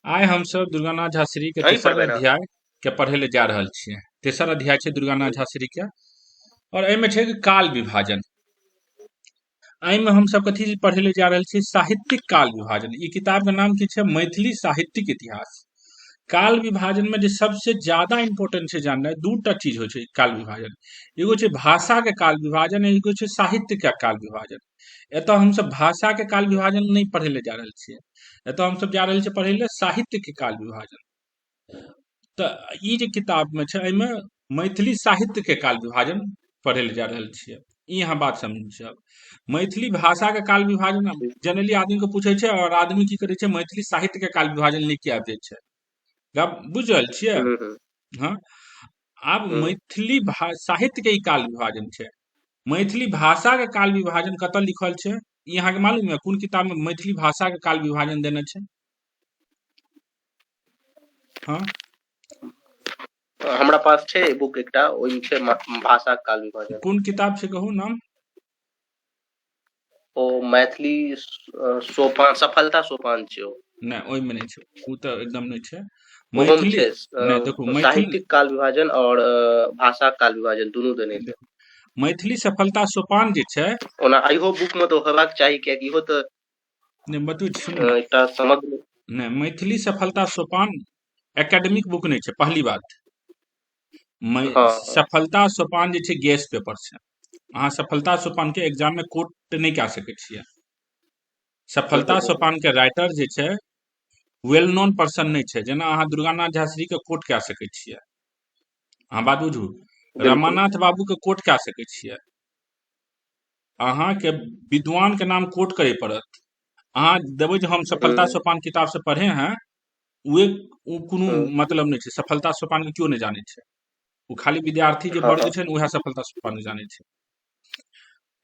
आइ हमसब दुर्गानाथ झा श्री के अहीं तेसर पढ़बै ने? अध्याय के पढ़े ले जा रहल छियै। तेसर अध्याय छै दुर्गानाथ झा श्री के, और एहिमे छै कि काल विभाजन। एहिमे हमसब कथी पढ़े ले जा रहल छियै? साहित्यिक काल विभाजन। ई किताब के नाम की छै? मैथिली साहित्यिक इतिहास। काल विभाजन में जे सबसे ज्यादा इंपोर्टेंट छै जाननाइ, दू टा चीज होइ छै काल विभाजन। एगो छै भाषा के काल विभाजन, एगो छै साहित्य के काल विभाजन। एतऽ हमसब भाषा के काल विभाजन नहीं पढ़े ले जा रहल छियै, एतऽ हमसब जा रहल छियै पढ़े ले साहित्य के काल विभाजन। तऽ ई जे किताब में छै, एहिमे मैथिली साहित्य के काल विभाजन पढ़े ले जा रहल छियै। ई अहाँ बात समझब। मैथिली भाषा के काल विभाजन ठीक। जनरली आदमी को पूछे छै, और आदमी की करे छै? मैथिली साहित्य के काल विभाजन लिख के आबि जाय छै। गप बुझ रहल छियै? हम्म। हाँ। आब हम्म। मैथिली साहित्य के ई काल विभाजन छै। मैथिली भाषा के काल विभाजन कतऽ लिखल छै? ई अहाँके मालूम है कोन किताब में मैथिली भाषा के काल विभाजन देने छै? हाँ, हमरा पास छै बुक एकटा, ओहिमे छै भाषा काल विभाजन। कोन किताब छै कहू नाम? ओ मैथिली सोपान, सफलता सोपान छै ओ। नहीं, ओहिमे नहीं छै, ओ तऽ एकदम नहीं छै। ओहो में मैथिली छै नहीं, देखू मैथिली, साहित्यिक काल विभाजन और भाषा काल विभाजन दुनू देने छै। देखू मैथिली सफलता सोपान जे छै, ओना इहो बुक में तो हेबाक चाही, कियाकि इहो तऽ नहीं बतू सुनू ना, एकटा समग्र। नहीं मैथिली सफलता सोपान एकेडमिक बुक नहीं छै, पहली बात। हाँ। सफलता सोपान जे छै गेस पेपर छै। अहाँ सफलता सोपान के एग्जाम में कोट नहीं कए सकै छियै। सफलता सोपान के राइटर जे छै वेल नोन पर्सन नहीं छै। जेना अहाँ दुर्गानाथ झा श्री के कोट कए सकै छियै, अहाँ बात बुझू। बिल्कुल। रमानाथ बाबू के कोट कए सकै छियै। अहाँके विद्वान के नाम कोट करे पड़त। अहाँ देबै जे हम सफलता हम्म। सोपान किताब से पढ़े हैं, वे कोनो हम्म। मतलब नहीं छै। सफलता सोपान के क्यों नहीं जाने छै? वो खाली विद्यार्थी जे हाँ वर्ग हाँ। छै ने, उहे सफलता सोपान जाने छै।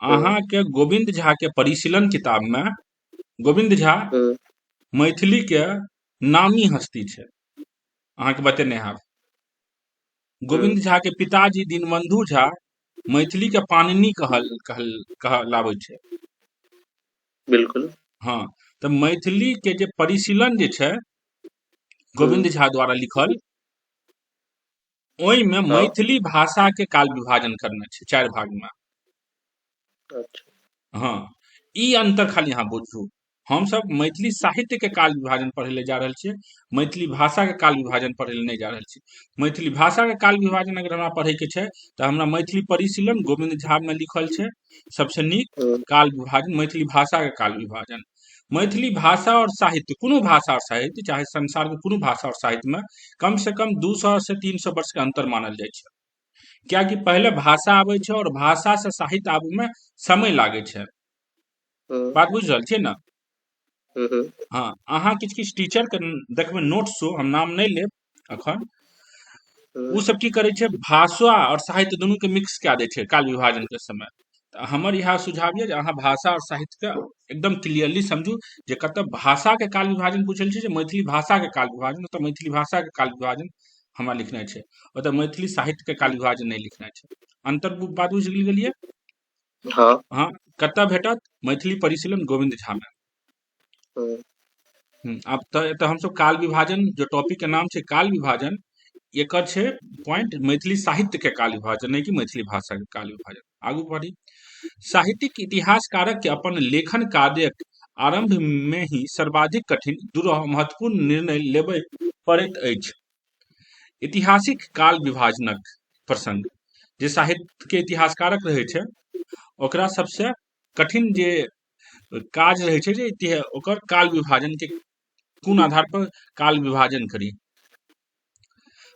हम्म। अहाँ के गोविंद झा के परिशीलन किताब में गोविंद झा हम्म। मैथिली के नामी हस्ती छै, अहाँ के बतेने हैब। हम्म। गोविंद झा के पिताजी दीनबंधु झा मैथिली के पाणिनि कहलाबै छै। बिल्कुल। हाँ, तो मैथिली के जे परिशीलन जे छै हम्म। गोविंद झा द्वारा लिखल, ओहि में हाँ। मैथिली भाषा के काल विभाजन करने छै 4 भाग में। अच्छा। हाँ, ई अंतर खाली अहाँ बुझू। हम सब मैथिली साहित्य के काल विभाजन पढ़े ले जा रहल छियै, मैथिली भाषा के काल विभाजन पढ़े ले नहीं जा रहल छियै। मैथिली भाषा के काल विभाजन अगर हमरा पढ़े के छै तऽ हमरा मैथिली परिशीलन गोविंद झा में लिखल छै सबसे नीक हम्म। काल विभाजन, मैथिली भाषा के काल विभाजन। मैथिली भाषा और साहित्य, कोनो भाषा और साहित्य, चाहे संसार के कोनो भाषा और साहित्य में कम से कम 200 से 300 वर्ष के अंतर मानल जाइ छै। क्या कि पहले भाषा आबै छै और भाषा से साहित्य आबै में समय लागे छै। हम्म। बात बुझ रहल छियै ना? हम्म। हाँ, अहाँ किछु किछु टीचर के देखबै नोट्स, हम नाम नहीं लेब अखन, हम्म। उ सब की करे छै भाषा और साहित्य दुनू के मिक्स कए दै छै काल विभाजन के समय। तऽ हमर इएह सुझाव ये जे अहाँ भाषा और साहित्य के एकदम क्लियरली समझू, जे कतऽ भाषा के काल विभाजन पूछल छै, जे मैथिली भाषा के काल विभाजन, तऽ मैथिली भाषा के काल विभाजन हमरा लिखनाइ छै, ओतऽ मैथिली साहित्य के काल विभाजन नहीं लिखनाइ छै। अंतर बात बुझ गेलियै? हाँ। हाँ, कतऽ भेटत? मैथिली परिशीलन गोविंद झा में। हम्म। आब तऽ हमसब काल विभाजन, जो टॉपिक के नाम छै काल विभाजन, एकर छै पॉइंट मैथिली साहित्य के काल विभाजन, नहीं कि मैथिली भाषा के काल विभाजन। आगू बढ़ी। साहित्यिक इतिहासकारक के अपन लेखन कार्यक आरंभ में ही सर्वाधिक कठिन, दुरूह, महत्वपूर्ण निर्णय लेबय पड़ैत अछि। ऐतिहासिक काल विभाजनक प्रसंग, जे साहित्य के इतिहासकारक रहे छै, ओकरा सबसे कठिन जे काज रहे छै, जे ओकर काल विभाजन के कोन आधार पर काल विभाजन करी।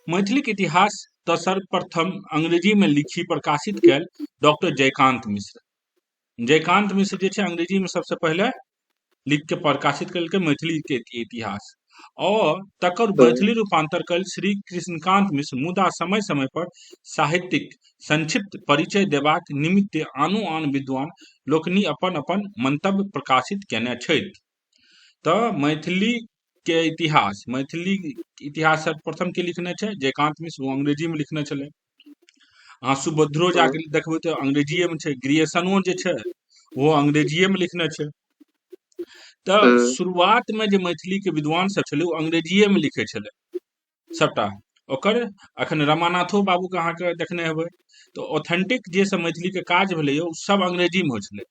मैथिली के इतिहास तऽ सर्वप्रथम अंग्रेजी में लिखी प्रकाशित कैल डॉक्टर जयकांत मिश्र। जयकांत मिश्र जे छै अंग्रेजी में सबसे पहले लिख के प्रकाशित कल मैथिली के इतिहास, और तकर हम्म। मैथिली रूपांतर कल श्री कृष्णकांत मिश्र। मुदा समय समय पर साहित्यिक संक्षिप्त परिचय देबाक निमित्त आनो आन विद्वान लोकनि अपन अपन मंतव्य प्रकाशित केने छथि। तऽ मैथिली के इतिहास, मैथिली इतिहास सर्वप्रथम के लिखने छै जयकांत मिश्र, वो अंग्रेजी में लिखने छलै। अहाँ सुभद्रो हम्म। जाके देखबै तऽ अंग्रेजीए में छै, ग्रियेशनो जे छै वो अंग्रेजीए में लिखने छै। तऽ हम्म, शुरुआतमे जे मैथिलीके विद्वान सब छलै ओ अंग्रेजिएमे लिखै छलै सबटा। ओकर अखन रमानाथो बाबूके अहाँके देखने हेबै, तऽ ऑथेंटिक जे सब मैथिलीके काज भेलैए ओ सब अंग्रेजीमे होइ छलै।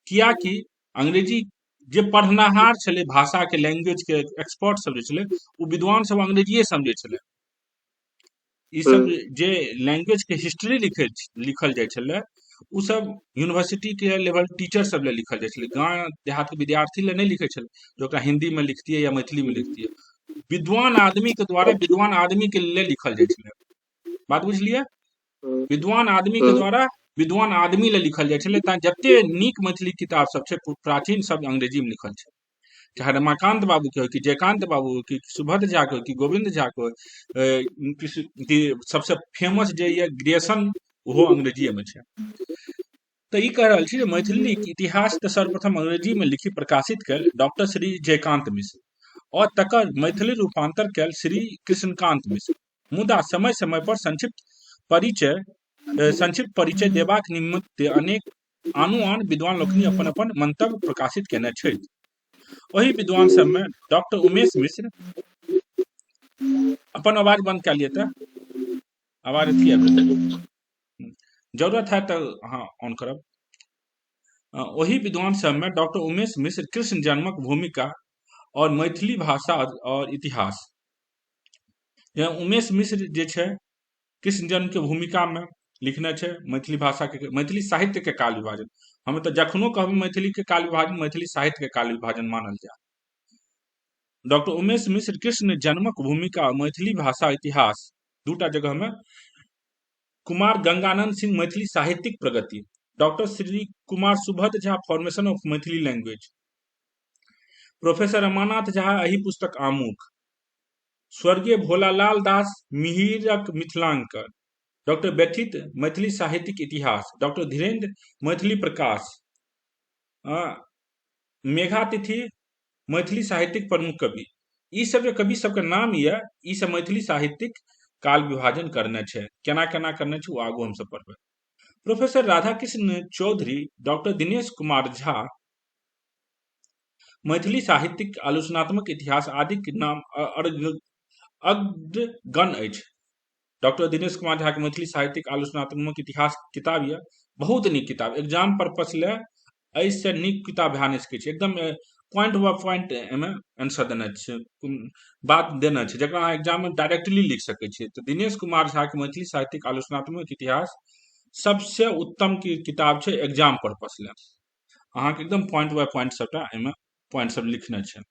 कियाकि अंग्रेजी जे पढ़नाहार छलै भाषाके, लैंग्वेजके एक्सपर्ट सब जे छलै ओ विद्वान सब अंग्रेजिए समझै छलै। ई सब हम्म, जे लैंग्वेज के हिस्ट्री लिखल जाइ छलै उ सब यूनिवर्सिटी के लेवल टीचर सब ले लिखल जाइ छलै, गांव देहात के विद्यार्थी ले नहीं लिखै छलै जो ओकरा हिंदी में लिखतियै या मैथिली में लिखतियै। विद्वान आदमी के द्वारा विद्वान आदमी के लिए लिखल जाइ छलै। बात बुझलियै? हम्म, विद्वान आदमी के हम्म, द्वारा विद्वान आदमी ले लिखल जाइ छलै। तें जते नीक मैथिली किताब सब छै प्राचीन सब अंग्रेजी में लिखल छै। चाहे रमाकांत बाबू के हो कि जयकांत बाबू हो कि सुभद्र झा के हो कि गोविंद झा के हो, सबसे फेमस जे ये ग्रेसन ओहो अंग्रेजीए में छै। तऽ ई कह रहल छी जे मैथिली के इतिहास तऽ सर्वप्रथम अंग्रेजी में लिखी प्रकाशित कयल डॉक्टर श्री जयकांत मिश्र और तकर मैथिली रूपांतर कयल श्री कृष्णकांत मिश्र। मुदा समय समय पर संक्षिप्त परिचय देबाक निमित्त अनेक आन विद्वान लोकनि अपन अपन मंतव्य प्रकाशित केने छथि। वही विद्वान सब में डॉक्टर उमेश मिश्र, अपन आवाज बंद कऽ लिए तऽ आवाज अथी आबि रहल है, जरूरत है तो हाँ ऑन करब। वही विद्वान सब में डॉक्टर उमेश मिश्र कृष्ण जन्मक भूमिका और मैथिली भाषा और इतिहास, उमेश मिश्र जे छै कृष्ण जन्म के भूमिका में लिखने छै मैथिली भाषा के, मैथिली साहित्य के काल विभाजन। हम तो जखनो कहबै मैथिली के काल विभाजन मैथिली साहित्य के काल विभाजन मानल जाय। डॉक्टर उमेश मिश्र कृष्ण जन्मक भूमिका मैथिली भाषा इतिहास दूटा जगह में। कुमार गंगानंद सिंह मैथिली साहित्यिक प्रगति, doctor Shri Kumar Subhadra Jha formation of Maithili language, professor Ramanath Jha एही पुस्तक आमुख, स्वर्गीय भोलालाल दास मिहिरक मिथिलांकन, डॉक्टर व्यथित मैथिली साहित्यिक इतिहास, डॉक्टर धीरेन्द्र मैथिली प्रकाश, मेघातिथि मैथिली साहित्यिक प्रमुख कवि। ई सब जे कवि सबके नाम ये ई सब मैथिली साहित्यिक काल विभाजन करने छै। केना केना करने छै वो आगू हम सब पढ़बै। प्रोफेसर राधाकृष्ण चौधरी, डॉक्टर दिनेश कुमार झा मैथिली साहित्यिक आलोचनात्मक इतिहास आदि के नाम अग्रगण अछि। डॉक्टर दिनेश कुमार झा के मैथिली साहित्यिक आलोचनात्मक इतिहास किताब ये बहुत नीक किताब, एग्जाम पर्पस ले ऐसे नीक किताब भए नहीं सकै छै। एकदम पॉइंट बाय पॉइंट एमे आंसर देने छै, बात देने छै जकरा अहाँ एग्जाम में डायरेक्टली लिख सकै छियै। तो दिनेश कुमार झा के मैथिली साहित्यिक आलोचनात्मक इतिहास सबसे उत्तम की किताब छै एग्जाम पर्पस ले। अहाँके एकदम पॉइंट बाय पॉइंट सबटा एमे पॉइंट सब लिखने छै।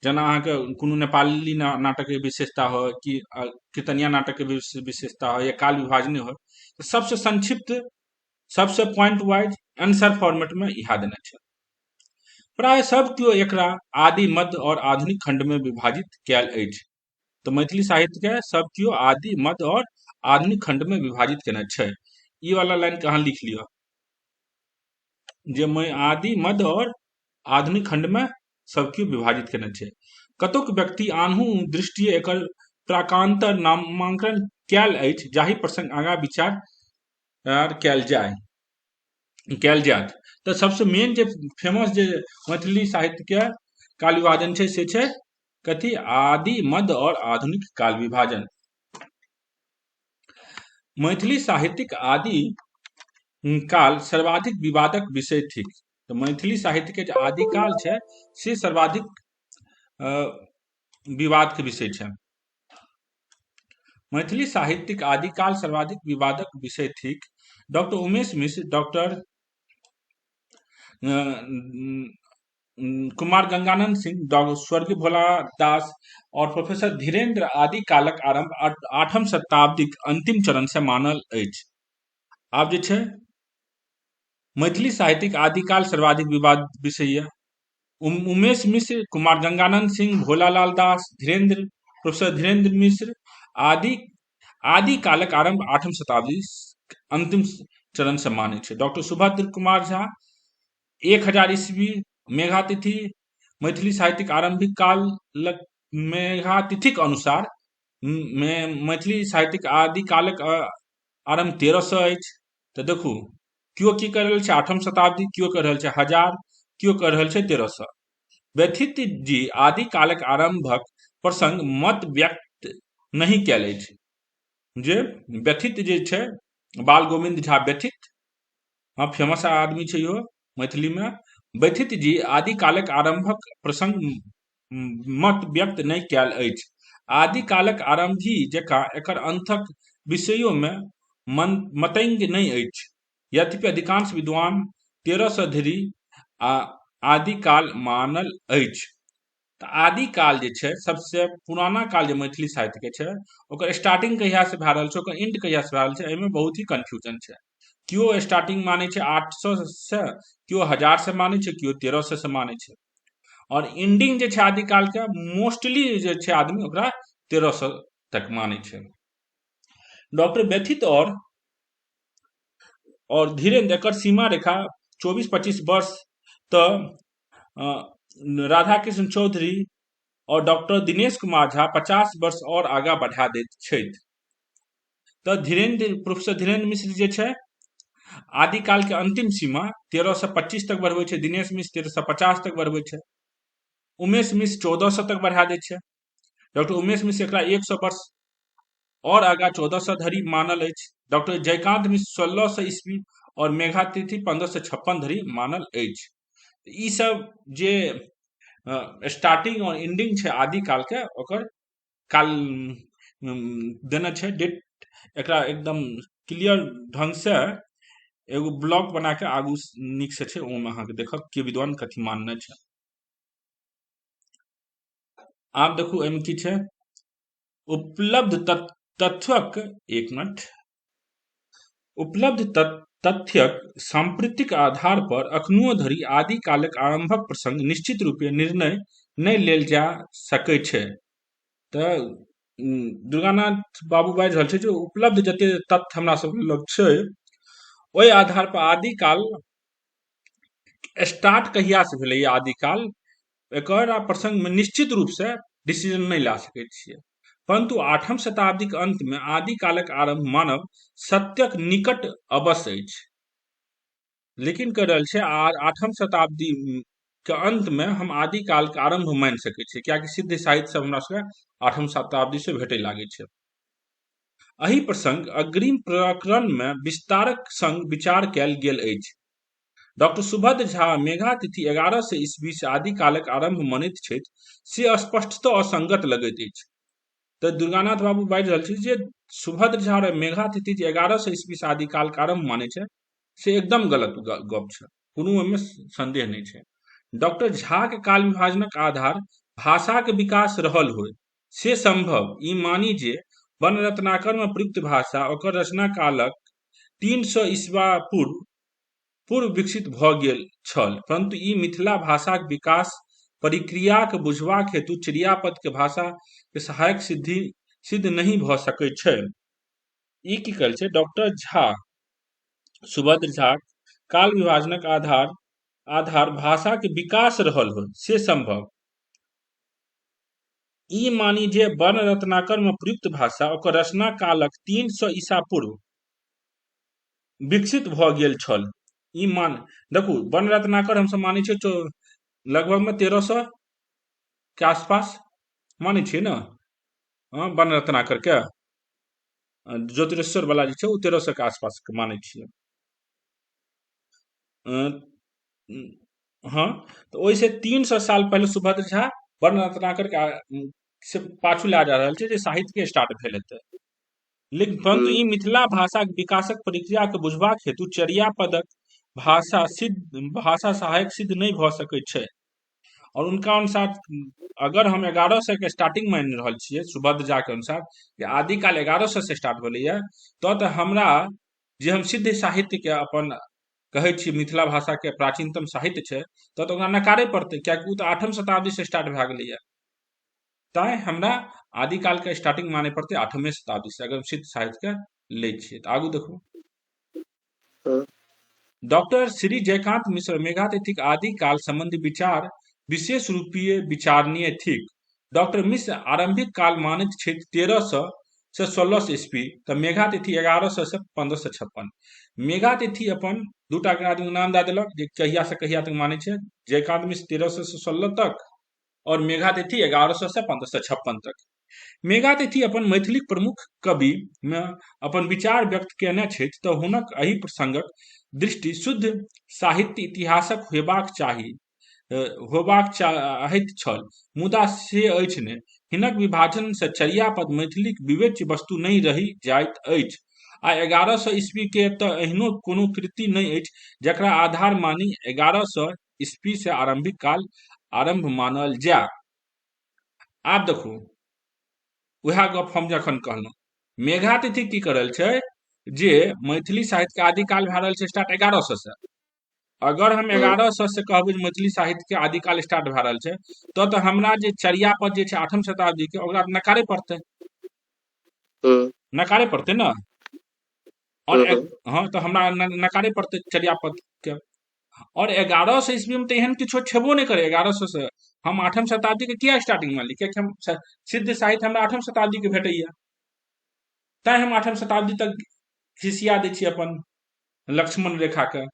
जेना अहाँके कोनो नेपाली नाटक के विशेषता हो कि कीर्तनिया नाटक के विशेषता हो या काल विभाजने हो, तो सबसे संक्षिप्त सबसे पॉइंट वाइज आंसर फॉर्मेट में इहा देने छै। प्राय सब केओ एकरा आदि मध्य और आधुनिक खंड में विभाजित कयल अछि। तो मैथिली साहित्य के सब केओ आदि मध्य और आधुनिक खंड में विभाजित केने छै। ई वाला लाइन के अहाँ लिख लियो जे मैं आदि मध्य और आधुनिक खंड में सब केओ विभाजित केने छै। कतुक व्यक्ति आनहु दृष्टिए एकर प्राकांतर नामांकन कयल अछि जाहि प्रसंग आगां विचार कयल जायत। तो सबसे मेन जे फेमस जे मैथिली साहित्य के काल विभाजन छै से छै कथी आदि मध्य और आधुनिक काल विभाजन। मैथिली साहित्यिक आदि काल सर्वाधिक विवादक विषय थिक। तो मैथिली साहित्य के जो आदिकाल छै से सर्वाधिक विवाद के विषय छै। मैथिली साहित्यिक आदिकाल सर्वाधिक विवादक विषय थिक। डॉक्टर उमेश मिश्र, डॉक्टर कुमार गंगानंद सिंह, स्वर्गीय भोला दास और प्रोफेसर धीरेन्द्र आदि कालक आरंभ 8वीं शताब्दीक अंतिम चरण से मानल अछि। आब जे छै मैथिली साहित्यिक आदिकाल सर्वाधिक विवाद विषय है। उमेश मिश्र, कुमार गंगानंद सिंह, भोलालाल दास, प्रोफेसर धीरेन्द्र मिश्र आदि कालक आरंभ 8वीं शताब्दी अंतिम चरण से माने छै। डॉक्टर सुभद्र कुमार झा 1000 ईस्वी मेघातिथि मैथिली साहित्यिक आरंभिक काल मेघातिथिक अनुसार मैथिली साहित्यिक आदि कालक आरंभ 1300 अछि। तो देखू क्यों की कर रहल छै 8वीं शताब्दी, क्यों कर रहल छै 1000, क्यों कर रहल छै 1300। व्यथित जी आदि कालक आरंभक प्रसंग मत व्यक्त नहीं कयल अछि। जे व्यथित जे छै बाल गोविंद झा व्यथित, हाँ फेमस आदमी छै इहो मैथिली में। व्यथित जी आदि कालक आरंभक प्रसंग मत व्यक्त नहि कयल अछि। आदि कालक आरंभी जकाँ एकर अंतक विषयों में मतंग नहीं अछि। यद्यपि अधिकांश विद्वान 1300 धरि आदि काल मानल अछि। तऽ आदि काल जे छै सबसे पुराना काल जे मैथिली साहित्य के छै, ओकर स्टार्टिंग कहिया से भए रहल छै, ओकर एंड कहिया से भए रहल छै, एहिमे बहुत ही कंफ्यूजन छै। केओ स्टार्टिंग माने छै 800 से, केओ 1000 से माने छै, केओ 1300 से माने छै। और एंडिंग जे छै आदिकाल के मोस्टली जे छै आदमी ओकरा 1300 तक माने छै। डॉक्टर व्यथित और धीरेन्द्र एकर सीमा रेखा 24-25 वर्ष तऽ राधा कृष्ण चौधरी और डॉक्टर दिनेश कुमार झा 50 वर्ष और आगा बढ़ा दैत छथि। तऽ धीरेन्द्र प्रोफेसर धीरेन्द्र मिश्र जे छै आदिकाल के अंतिम सीमा 1325 तक बढ़बै छै, दिनेश मिश्र 1350 तक बढ़बै छै, उमेश मिश्र 1400 तक बढ़ा दै छै। डॉक्टर उमेश मिश्र एकरा 100 वर्ष और आगा 1400 धरि मानल अछि। डॉक्टर जयकांत मिश्र 1600 ईस्वी और मेघातिथि 1556 धरि मानल अछि। ई सब जे स्टार्टिंग और एंडिंग छै आदि काल के, ओकर काल देने छै डेट, एकरा एकदम क्लियर ढंग से एगो ब्लॉक बना के आगू नीक से छै, ओमे अहाँके देखब के विद्वान कथी मानने छै। आब देखू एहिमे की छै, उपलब्ध तथ्यक, एक मिनट, उपलब्ध तथ्यक सांप्रतिक आधार पर अखनुओ धरि आदि कालक आरंभक प्रसंग निश्चित रूपे निर्णय नहि लेल जा सकै छै। तऽ दुर्गानाथ बाबू बाजि रहल छै जे उपलब्ध जते तथ्य हमरा सब लग छै, ओहि आधार पर आदि काल स्टार्ट कहिया से भेलै, आदि काल एकर प्रसंग में निश्चित रूप से डिसीजन नहीं ला सकै छियै। परंतु 8वीं शताब्दी के अंत में आदि कालक आरंभ मानव सत्यक निकट अवश्य अछि। लेकिन कह रहल छै 8वीं शताब्दी के अंत में हम आदि काल के आरंभ मानि सकै छियै, कियाकि सिद्ध साहित्य सब हमरा सबके 8वीं शताब्दी से भेटै लागै छै। एहि प्रसंग अग्रिम प्रकरण में विस्तारक संग विचार कयल गेल अछि। डॉक्टर सुभद्र झा मेघातिथि 1100 ईस्वी से आदि कालक आरंभ मानैत छथि, से स्पष्टतः असंगत लगैत अछि। तऽ दुर्गानाथ बाबू बाजि रहल छै जे सुभद्र झा और मेघातिथि जे 1100 ईस्वी से आदि काल के आरंभ मानै छै, से एकदम गलत गप छै, कोनो ओहिमे संदेह नहीं छै। डॉक्टर झा के काल विभाजनक आधार भाषा के विकास रहल होय से संभव ई मानी जे वन रत्नाकर में प्रयुक्त भाषा ओकर रचना कालक 300 ईस्वा पूर्व विकसित भऽ गेल छल, परंतु ई मिथिला भाषाक विकास प्रक्रियाक बुझबाक हेतु चिड़ियापद के भाषा के सहायक सिद्ध नहीं भऽ सकै छै। ई की कहल छै, डॉक्टर झा सुभद्र झा काल विभाजनक आधार भाषा के विकास रहल हो से संभव ई मानी जे वर्ण रत्नाकर में प्रयुक्त भाषा ओकर रचना कालक 300 ईसा पूर्व विकसित भऽ गेल छल। ई मान देखू, वर्ण रत्नाकर हमसब मानै छियै लगभग में 1300 के आसपास मानै छियै ना, वर्ण रत्नाकर के ज्योतिषेश्वर वाला जे छै ओ 1300 के आसपास के मानै छियै। हाँ, तो ओहि से 300 साल पहले सुभद्र झा वर्ण रत्नाकर के से पाछू लए जा रहल छै जे साहित्य के स्टार्ट भेल हेतै। लेकिन परंतु ई मिथिला भाषा के विकासक प्रक्रिया के बुझबाक हेतु चर्यापदक भाषा सहायक सिद्ध नहीं भऽ सकै छै। और उनका अनुसार अगर हम 1100 के स्टार्टिंग मानि रहल छियै सुभद्र झा के अनुसार कि आदि काल 1100 से स्टार्ट भेलैया, तऽ हमरा जे हम सिद्ध साहित्य के अपन कहै छी मिथिला भाषा के प्राचीनतम साहित्य छै, तऽ ओकरा नकारे पड़तै, कियाकि ओ तऽ 8वीं शताब्दी से स्टार्ट भए गेलैया। तैं हमरा आदि काल के स्टार्टिंग माने पड़ते 8वीं शताब्दी से, अगर सिद्ध साहित्य के ले छियै। तऽ आगू देखू, डॉक्टर श्री जयकांत मिश्र मेघातिथिक आदि काल संबंधी विचार विशेष रूपीय विचारणीय थिक। डॉक्टर मिश्र आरंभिक काल मानैत छथि 1300 से 1600 ईस्वी, तऽ मेघातिथि 1100 से 1556। मेघातिथि अपन दूटा आदमी नाम दए देलक जे कहिया से कहिया तक मानै छै, जयकांत मिश्र 1300 से 1600 तक और मेघातिथि 1100 से 1556 तक। मेघातिथि अपन मैथिली प्रमुख कवि में अपन विचार व्यक्त केने छथि तऽ हुनक एहि प्रसंगक दृष्टि शुद्ध साहित्य इतिहासक होबाक चाहैत छल, मुदा से अछि नहि। हिनक विभाजन से चर्या पद मैथिलीक विवेच्य वस्तु नहि रहि जाइत अछि। आ 1100 ईस्वी के तऽ एहनो कोनो कृति नहि अछि जकरा आधार मानी 1100 ईस्वी से आरंभिक काल आरंभ मानल जाय। आब देखू, उएह गप हम जखन कहलहुँ, मेघातिथि की करल छै जे मैथिली साहित्य के आदिकाल भए रहल छै स्टार्ट 1100 से। अगर हम 1100 से कहबै जे मैथिली साहित्य के आदिकाल स्टार्ट भए रहल छै, तऽ हमरा जे चर्या पद जे छै 8म शताब्दी के, ओकरा नकारे पड़तै। नकारे पड़तै ने। और हाँ, तो हमरा नकारे पड़तै चर्या पद के। और 1100 ईस्वी में तो एहन किछो छेबो नहीं करे। 1100 से हम 8म शताब्दी के किया स्टार्टिंग मानली, कियाकि हम सिद्ध साहित्य हमरा 8म शताब्दी के भेटैया, तैं हम 8म शताब्दी तक खिसिया दै छी अपन लक्ष्मण रेखा के।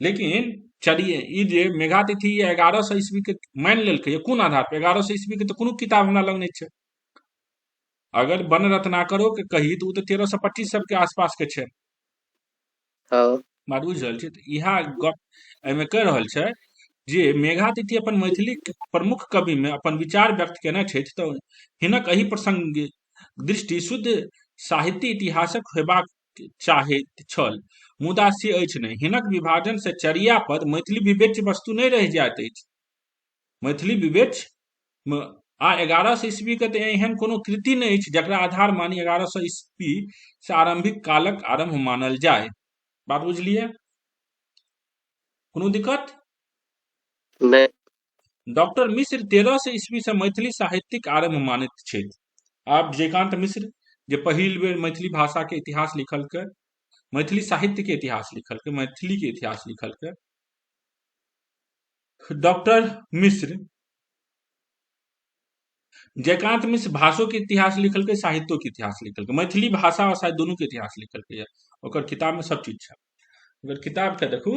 लेकिन चलिए, ई जे मेघातिथि 1100 ईस्वी के मान लेलकै, कोन आधार पर? 1100 ईस्वी के तो कोनो किताब हमरा लग नहीं छै। अगर वन रत्नाकरो के कही तो 1325 सब के आसपास के छै। बात बुझ रहल छी? तऽ इहा गप एहिमे कहि रहल छै जे मेघातिथि अपन मैथिली प्रमुख कवि में अपन विचार व्यक्त केने छथि तऽ हिनक एहि प्रसंग दृष्टि शुद्ध साहित्य इतिहासक हेबाक चाहैत छल, मुदा से अछि नहि। हिनक विभाजन से चर्या पद मैथिली विवेच्य वस्तु नहीं रहि जाइत अछि। मैथिली विवेच्य आ 1100 ईस्वी के तऽ एहन कोनो कृति नहीं अछि जकरा आधार मानी 1100 ईस्वी से आरंभिक कालक आरंभ मानल जाय। बात बुझलिए? कोनो दिक्कत नहीं? डॉक्टर मिश्र 1300 ईस्वी से मैथिली साहित्यिक आरंभ मानैत छथि। आब जयकांत मिश्र जे पहिल बेर मैथिली भाषा के इतिहास लिखलकै, मैथिली साहित्य के इतिहास लिखलकै, मैथिली के इतिहास लिखलकै, डॉक्टर मिश्र, जयकांत मिश्र भाषो के इतिहास लिखलकै, साहित्यो के इतिहास लिखलकै, मैथिली भाषा और साहित्य दोनों के इतिहास लिखलकै। ओकर किताब में सब चीज छै। अगर किताब के देखू,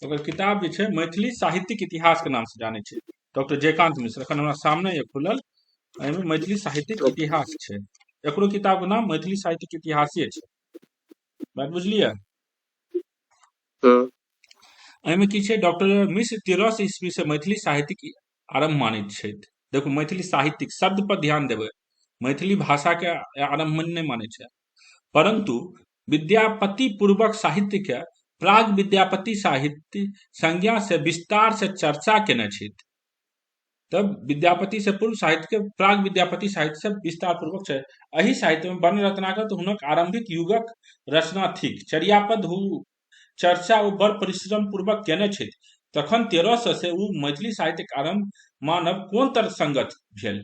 ओकर किताब जे छै मैथिली साहित्यिक इतिहास के नाम से जाने छै डॉक्टर जयकांत मिश्र। अखन हमरा सामने ये खुलल, एहिमे मैथिली साहित्यिक इतिहास छै। एकरो किताब के नाम मैथिली साहित्यिक इतिहासे छै। बात बुझलिए? एहिमे की छै, डॉक्टर मिश्र 1300 ईस्वी से मैथिली साहित्यिक आरंभ मानैत छथि। देखो, मैथिली साहित्यिक शब्द पर ध्यान देबै, मैथिली भाषा के आरंभ नहीं माने छै, परंतु विद्यापति पूर्वक साहित्य के प्राग विद्यापति साहित्य संज्ञा से विस्तार से चर्चा केने छथि। तब विद्यापति से पूर्व साहित्य के प्राग विद्यापति साहित्य से विस्तार पूर्वक छै। एहि साहित्य में वन रत्नाकर तो हुनक आरंभिक युगक रचना थिक। चर्यापद हु चर्चा ओ बड़ परिश्रम पूर्वक केने छथि। तखन 1300 से उ मैथिली साहित्य के आरंभ मानब कोन तरह संगत भेल?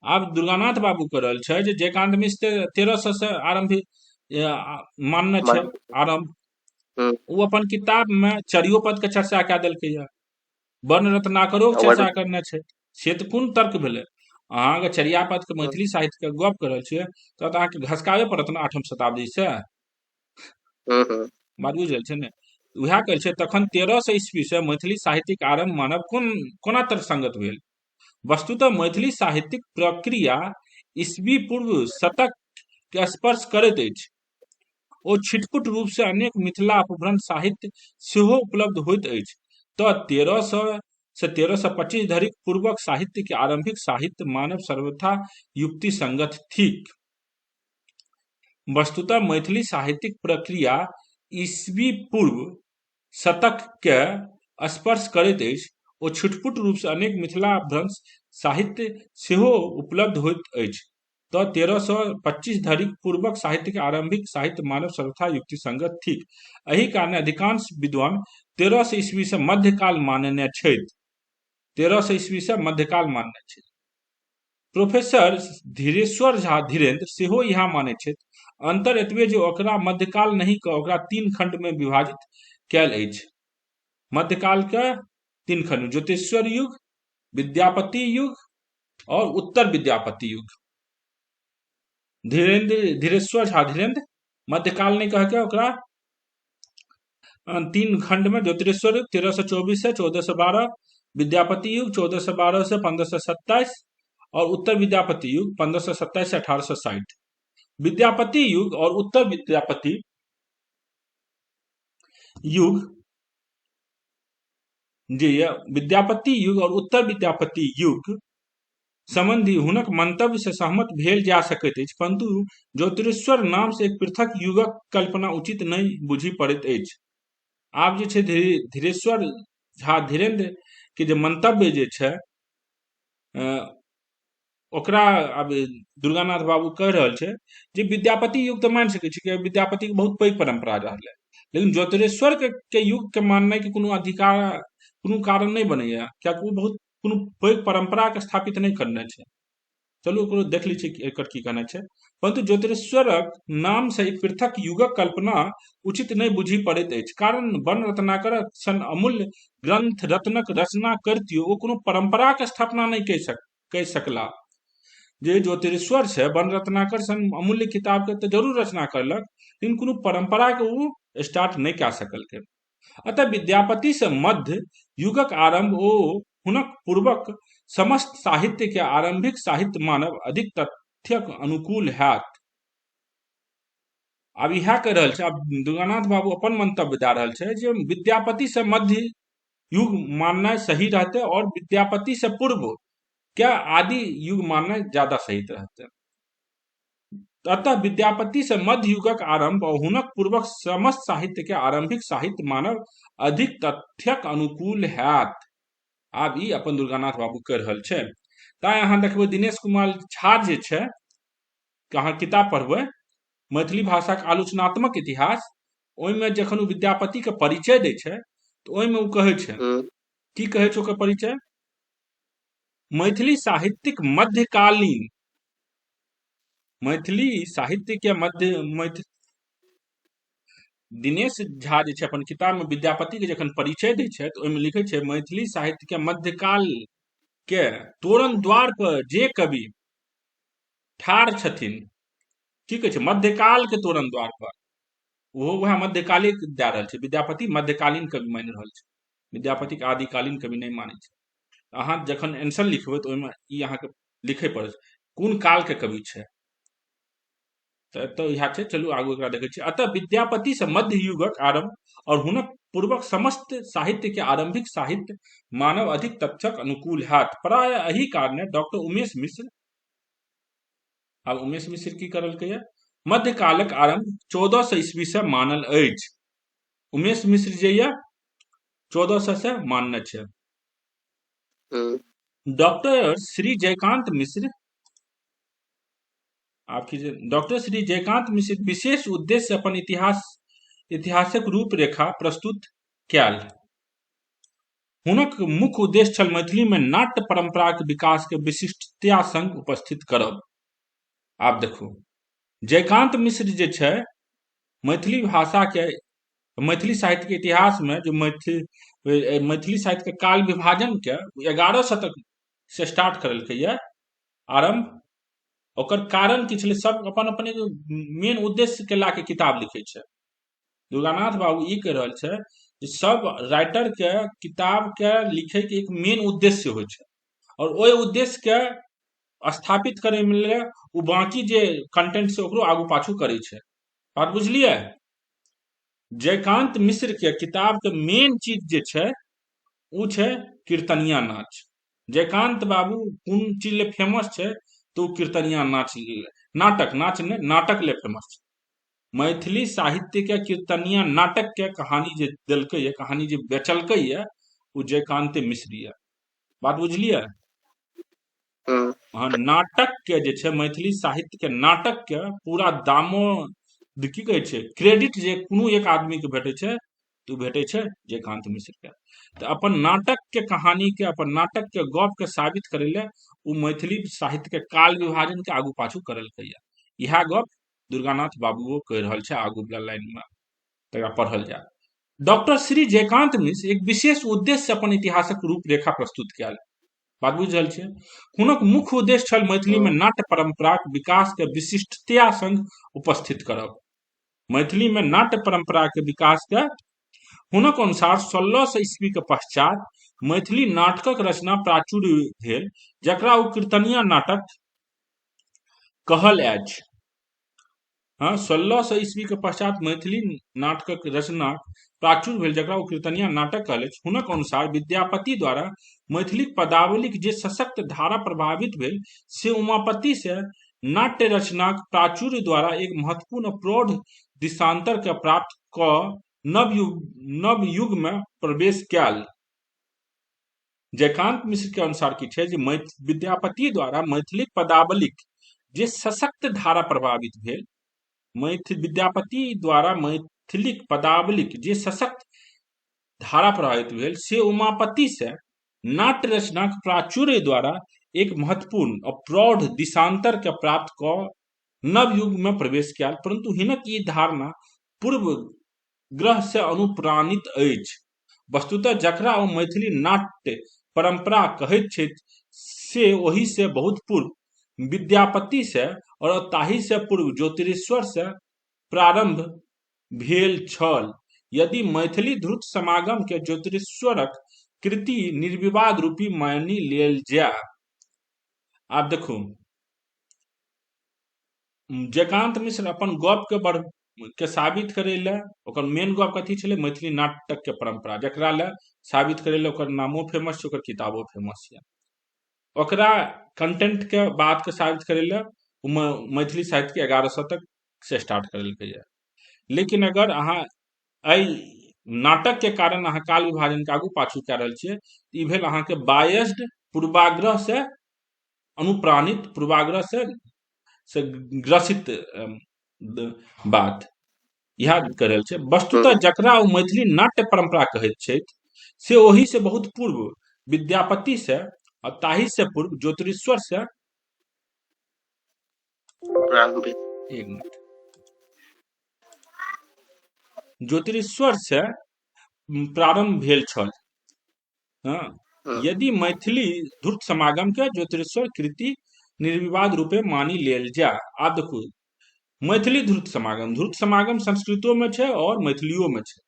आब दुर्गानाथ बाबू कह रहल छै जे जयकांत मिश्र 1300 से आरंभ मानने छै आरंभ। वो अपन किताब में चर्यो पद के चर्चा कए देलकै है, वन रत्नाकरो के चर्चा करने छै। से तऽ कोन तर्क भेलै? अहाँ अगर चर्या पद के मैथिली साहित्य के गप कर रहल छियै तऽ अहाँके घसकावे पड़त ने 8म शताब्दी से। बात बुझ रहल छै ने? उएह कहै छै तखन 1300 ईस्वी से मैथिली साहित्यिक आरंभ मानब कोना तर्कसंगत भेल? वस्तुतः मैथिली साहित्यिक प्रक्रिया ईस्वी पूर्व शतक के स्पर्श करैत अछि। ओ छिटपुट रूप से अनेक मिथिला अपभ्रंश साहित्य सेहो उपलब्ध होइत अछि। तऽ 1300 से 1325 धरि पूर्वक साहित्य के आरंभिक साहित्य मानव सर्वथा युक्ति संगत थिक। वस्तुतः मैथिली साहित्यिक प्रक्रिया ईस्वी पूर्व शतक के स्पर्श करैत अछि। ओ छिटपुट रूप से अनेक मिथिला अपभ्रंश साहित्य सेहो उपलब्ध होइत अछि। तऽ 1325 धरि पूर्वक साहित्य के आरंभिक साहित्य मानव सर्वथा युक्ति संगत थिक। एहि कारणे अधिकांश विद्वान 1300 ईस्वी से मध्यकाल मानने छथि। 1300 ईस्वी से मध्यकाल मानने छथि। प्रोफेसर धीरेश्वर झा धीरेन्द्र सेहो इहा मानै छथि। अंतर एतबे जे ओकरा मध्यकाल नहीं कह ओकरा 3 खंड में विभाजित कैल अछि। मध्यकाल के 3 खंड: ज्योतिषवर युग, विद्यापति युग और उत्तर विद्यापति युग। धीरेश्वर झा धीरेन्द्र मध्यकाल नहीं कह के ओकरा 3 खंड में ज्योतिषवर युग 1324 से 1412, विद्यापति युग 1412 से 1527 और उत्तर विद्यापति युग 1527 से 1860। विद्यापति युग और उत्तर विद्यापति युग जे विद्यापति युग और उत्तर विद्यापति युग संबंधी हुनक मंतव्य से सहमत भेल जा सकैत अछि, परंतु ज्योतिरेश्वर नाम से एक पृथक युगक कल्पना उचित नहीं बुझी पड़ैत अछि। आब जे छै धीरेश्वर झा धीरेन्द्र के जे मंतव्य जे छै ओकरा अब दुर्गानाथ बाबू कह रहल छै जे विद्यापति युग तो मानि सकै छी कि विद्यापति के बहुत पैघ परंपरा रहलै, लेकिन ज्योतिरेश्वर के युग के माननाइ के कोनो अधिकार कोनो कारण नहीं बनैया, कियाकि वो बहुत कोनो पैघ परंपरा के स्थापित नहीं करने छै। चलू ओकरो देख ली एकर की कहना छै। परंतु ज्योतिरेश्वरक नाम से एक पृथक युगक कल्पना उचित नहीं बुझी पड़ैत अछि, कारण वन रत्नाकर सन अमूल्य ग्रंथ रत्नक रचना करतियो ओ कोनो परंपरा के स्थापना नहीं कह सकला। जे ज्योतिरेश्वर छै वन रत्नाकर सन अमूल्य किताब के तो जरूर रचना करलक, लेकिन कोनो परंपरा के वो स्टार्ट नहीं कह सकलकै। अतः विद्यापति से मध्य युगक आरंभ ओ हुनक पूर्वक समस्त साहित्य के आरंभिक साहित्य मानव अधिक तथ्यक अनुकूल हैत। अब इएह कह रहल छै, अब दुर्गानाथ बाबू अपन मंतव्य दे रहल छै जे विद्यापति से मध्य युग मानना सही रहते और विद्यापति से पूर्व क्या आदि युग मानना ज्यादा सही रहते। अतः विद्यापति से मध्य युगक आरंभ और हुनक पूर्वक समस्त साहित्य के आरंभिक साहित्य मानव अधिक तथ्यक अनुकूल हैत। आब ई अपन दुर्गानाथ बाबू कह रहल छै। तां अहाँ देखबै दिनेश कुमार झा जे छै अहाँ किताब पढ़बै मैथिली भाषा के आलोचनात्मक इतिहास, ओहिमे जखन ओ विद्यापति के परिचय दै छै तो ओहिमे ओ कहै छै, की कहै छै ओकर परिचय, मैथिली साहित्यिक मध्यकालीन मैथिली साहित्य के मध्य दिनेश झा जे छै अपन किताब में विद्यापति के जखन परिचय दै छै तो ओहिमे लिखै छै मैथिली साहित्य के मध्यकाल के तोरण द्वार पर जे कवि ठाढ़ छथिन, की कहै छै मध्यकाल के तोरण द्वार पर, ओहो वह मध्यकालिक दे रहल छै। विद्यापति मध्यकालीन कवि मानि रहल छै, विद्यापति के आदिकालीन कवि नहीं मानै छै। अहाँ जखन आंसर लिखबै तो ओहिमे ई अहाँके लिखे पड़त कोन काल के कवि छै। तो यह छै, चलू आगू एकरा देखै छी। अतः विद्यापति से मध्य युगक आरंभ और हुनक पूर्वक समस्त साहित्य के आरंभिक साहित्य मानव अधिक तथ्यक अनुकूल हैत। प्राय एही कारणे डॉक्टर उमेश मिश्र, अब उमेश मिश्र की करलकै मध्यकालक आरंभ 1400 ईस्वी से मानल अछि। उमेश मिश्र जे ये 1400 से मानने छै। डॉक्टर श्री जयकांत मिश्र, डॉक्टर श्री जयकांत मिश्र विशेष उद्देश्य से अपन इतिहासक रूपरेखा प्रस्तुत कैल। हुनक मुख्य उद्देश्य छल मैथिली में नाट्य परंपरा के विकास के विशिष्टता संग उपस्थित करब। आप देखो जयकांत मिश्र जे छै मैथिली भाषा के मैथिली साहित्य के इतिहास में जो मैथिली साहित्य के काल विभाजन के 11 शतक से स्टार्ट करलकै ये आरंभ। ओकर कारण की छलै, सब अपन अपन एक मेन उद्देश्य के ला के किताब लिखे छै। दुर्गानाथ बाबू ई कह रहल छै कि सब राइटर के किताब के लिखे के एक मेन उद्देश्य होइ छै और ओहि उद्देश्य के स्थापित करे में वो बाकी जे कंटेंट से ओकरो आगू पाछू करे छै। बात बुझलिए। जयकांत मिश्र के किताब के मेन चीज जे छै वो छै कीर्तनिया नाच। जयकांत बाबू कोन चीज ले फेमस छै तो कीर्तनिया नाच, नाटक ले फेमस छै। मैथिली साहित्य के कीर्तनिया नाटक के कहानी जे देलकै ये, कहानी जे बेचलकै ये, वो जयकांत मिश्र ये। बात बुझलिए। हाँ, नाटक के जे छै मैथिली साहित्य के नाटक के पूरा दामो की कहै छै क्रेडिट जे कोनो एक आदमी के भेटै छै तो भेटै छै जयकांत मिश्र के। तो अपन नाटक के कहानी के, अपन नाटक के गप के साबित करे ले वो मैथिली साहित्य के काल विभाजन के आगू पाछू करलकै ये। यह गप दुर्गानाथ बाबू कह रहल छै आगू वाला लाइन में, तकरा पढ़ल जाय। डॉक्टर श्री जयकांत मिश्र एक विशेष उद्देश्य से अपन इतिहासक रूपरेखा प्रस्तुत कैल। बात बुझ रहल छियै। हुनक मुख्य उद्देश्य छल मैथिली में नाट्य परंपराक विकास के विशिष्टता संग उपस्थित करब। मैथिली में नाट्य परंपरा के विकास के हुनक अनुसार 1600 ईस्वी के पश्चात मैथिली नाटकक रचना प्राचुर्य भेल, जकरा ओ कीर्तनिया नाटक कहल अछि। हाँ, 1600 ईस्वी के पश्चात मैथिली नाटकक रचना प्राचुर्य भेल, जकरा ओ कीर्तनिया नाटक कहल अछि। हुनक अनुसार विद्यापति द्वारा मैथिलीक पदावलीक जे सशक्त धारा प्रभावित भेल, से उमापति से नाट्य रचनाक प्राचुर्य द्वारा एक महत्वपूर्ण प्रौढ़ दिशांतर के प्राप्त कऽ नव युग में प्रवेश कयल। जयकांत मिश्र के अनुसार की छै जे विद्यापति द्वारा मैथिलीक पदावलीक जे सशक्त धारा प्रभावित भेल, विद्यापति द्वारा मैथिलीक पदावलीक जे सशक्त धारा प्रभावित भेल, से उमापति से नाट्य रचनाक प्राचुर्य द्वारा एक महत्वपूर्ण और प्रौढ़ दिशांतर के प्राप्त कऽ नव युग में प्रवेश कयल। परंतु हिनक ई धारणा पूर्व ग्रह से अनुप्राणित अछि। वस्तुतः जकरा ओ मैथिली नाट्य परंपरा कहैत छथि, से ओहि से बहुत पूर्व विद्यापति से और ताहि से पूर्व ज्योतिरीश्वर से प्रारंभ भेल छल। यदि मैथिली ध्रुत समागम के ज्योतिरीश्वरक कृति निर्विवाद रूपी मानि लेल जाय। आब देखू, जयकांत मिश्र अपन गप के साबित करे ले, ओकर मेन गप कथी छलै? मैथिली नाटक के परंपरा, जकरा ले साबित करे ले ओकर नामो फेमस छै, ओकर किताबो फेमस छै। ओकरा कंटेंट के बात के साबित करे ले मैथिली साहित्य के 1100 तक से स्टार्ट करलकै है। लेकिन अगर अहाँ एहि नाटक के कारण अहाँ काल विभाजन के आगू पाछू कऽ रहल छियै, ई भेल अहाँ के बायस्ड, पूर्वाग्रह से अनुप्राणित, पूर्वाग्रह से ग्रसित बात याद कर रहल छै। वस्तुतः जकरा ओ मैथिली नाट्य परंपरा कहैत छथि, से ओहि से बहुत पूर्व विद्यापति से और ताहि से पूर्व ज्योतिरीश्वर से एक मिनट, ज्योतिरीश्वर से प्रारंभ भेल छल। हाँ, यदि मैथिली ध्रुत समागम के ज्योतिरीश्वर कृति निर्विवाद रूपे मानि लेल जाय। आब देखू, मैथिली ध्रुत समागम संस्कृतो में छै और मैथिलियो में छै।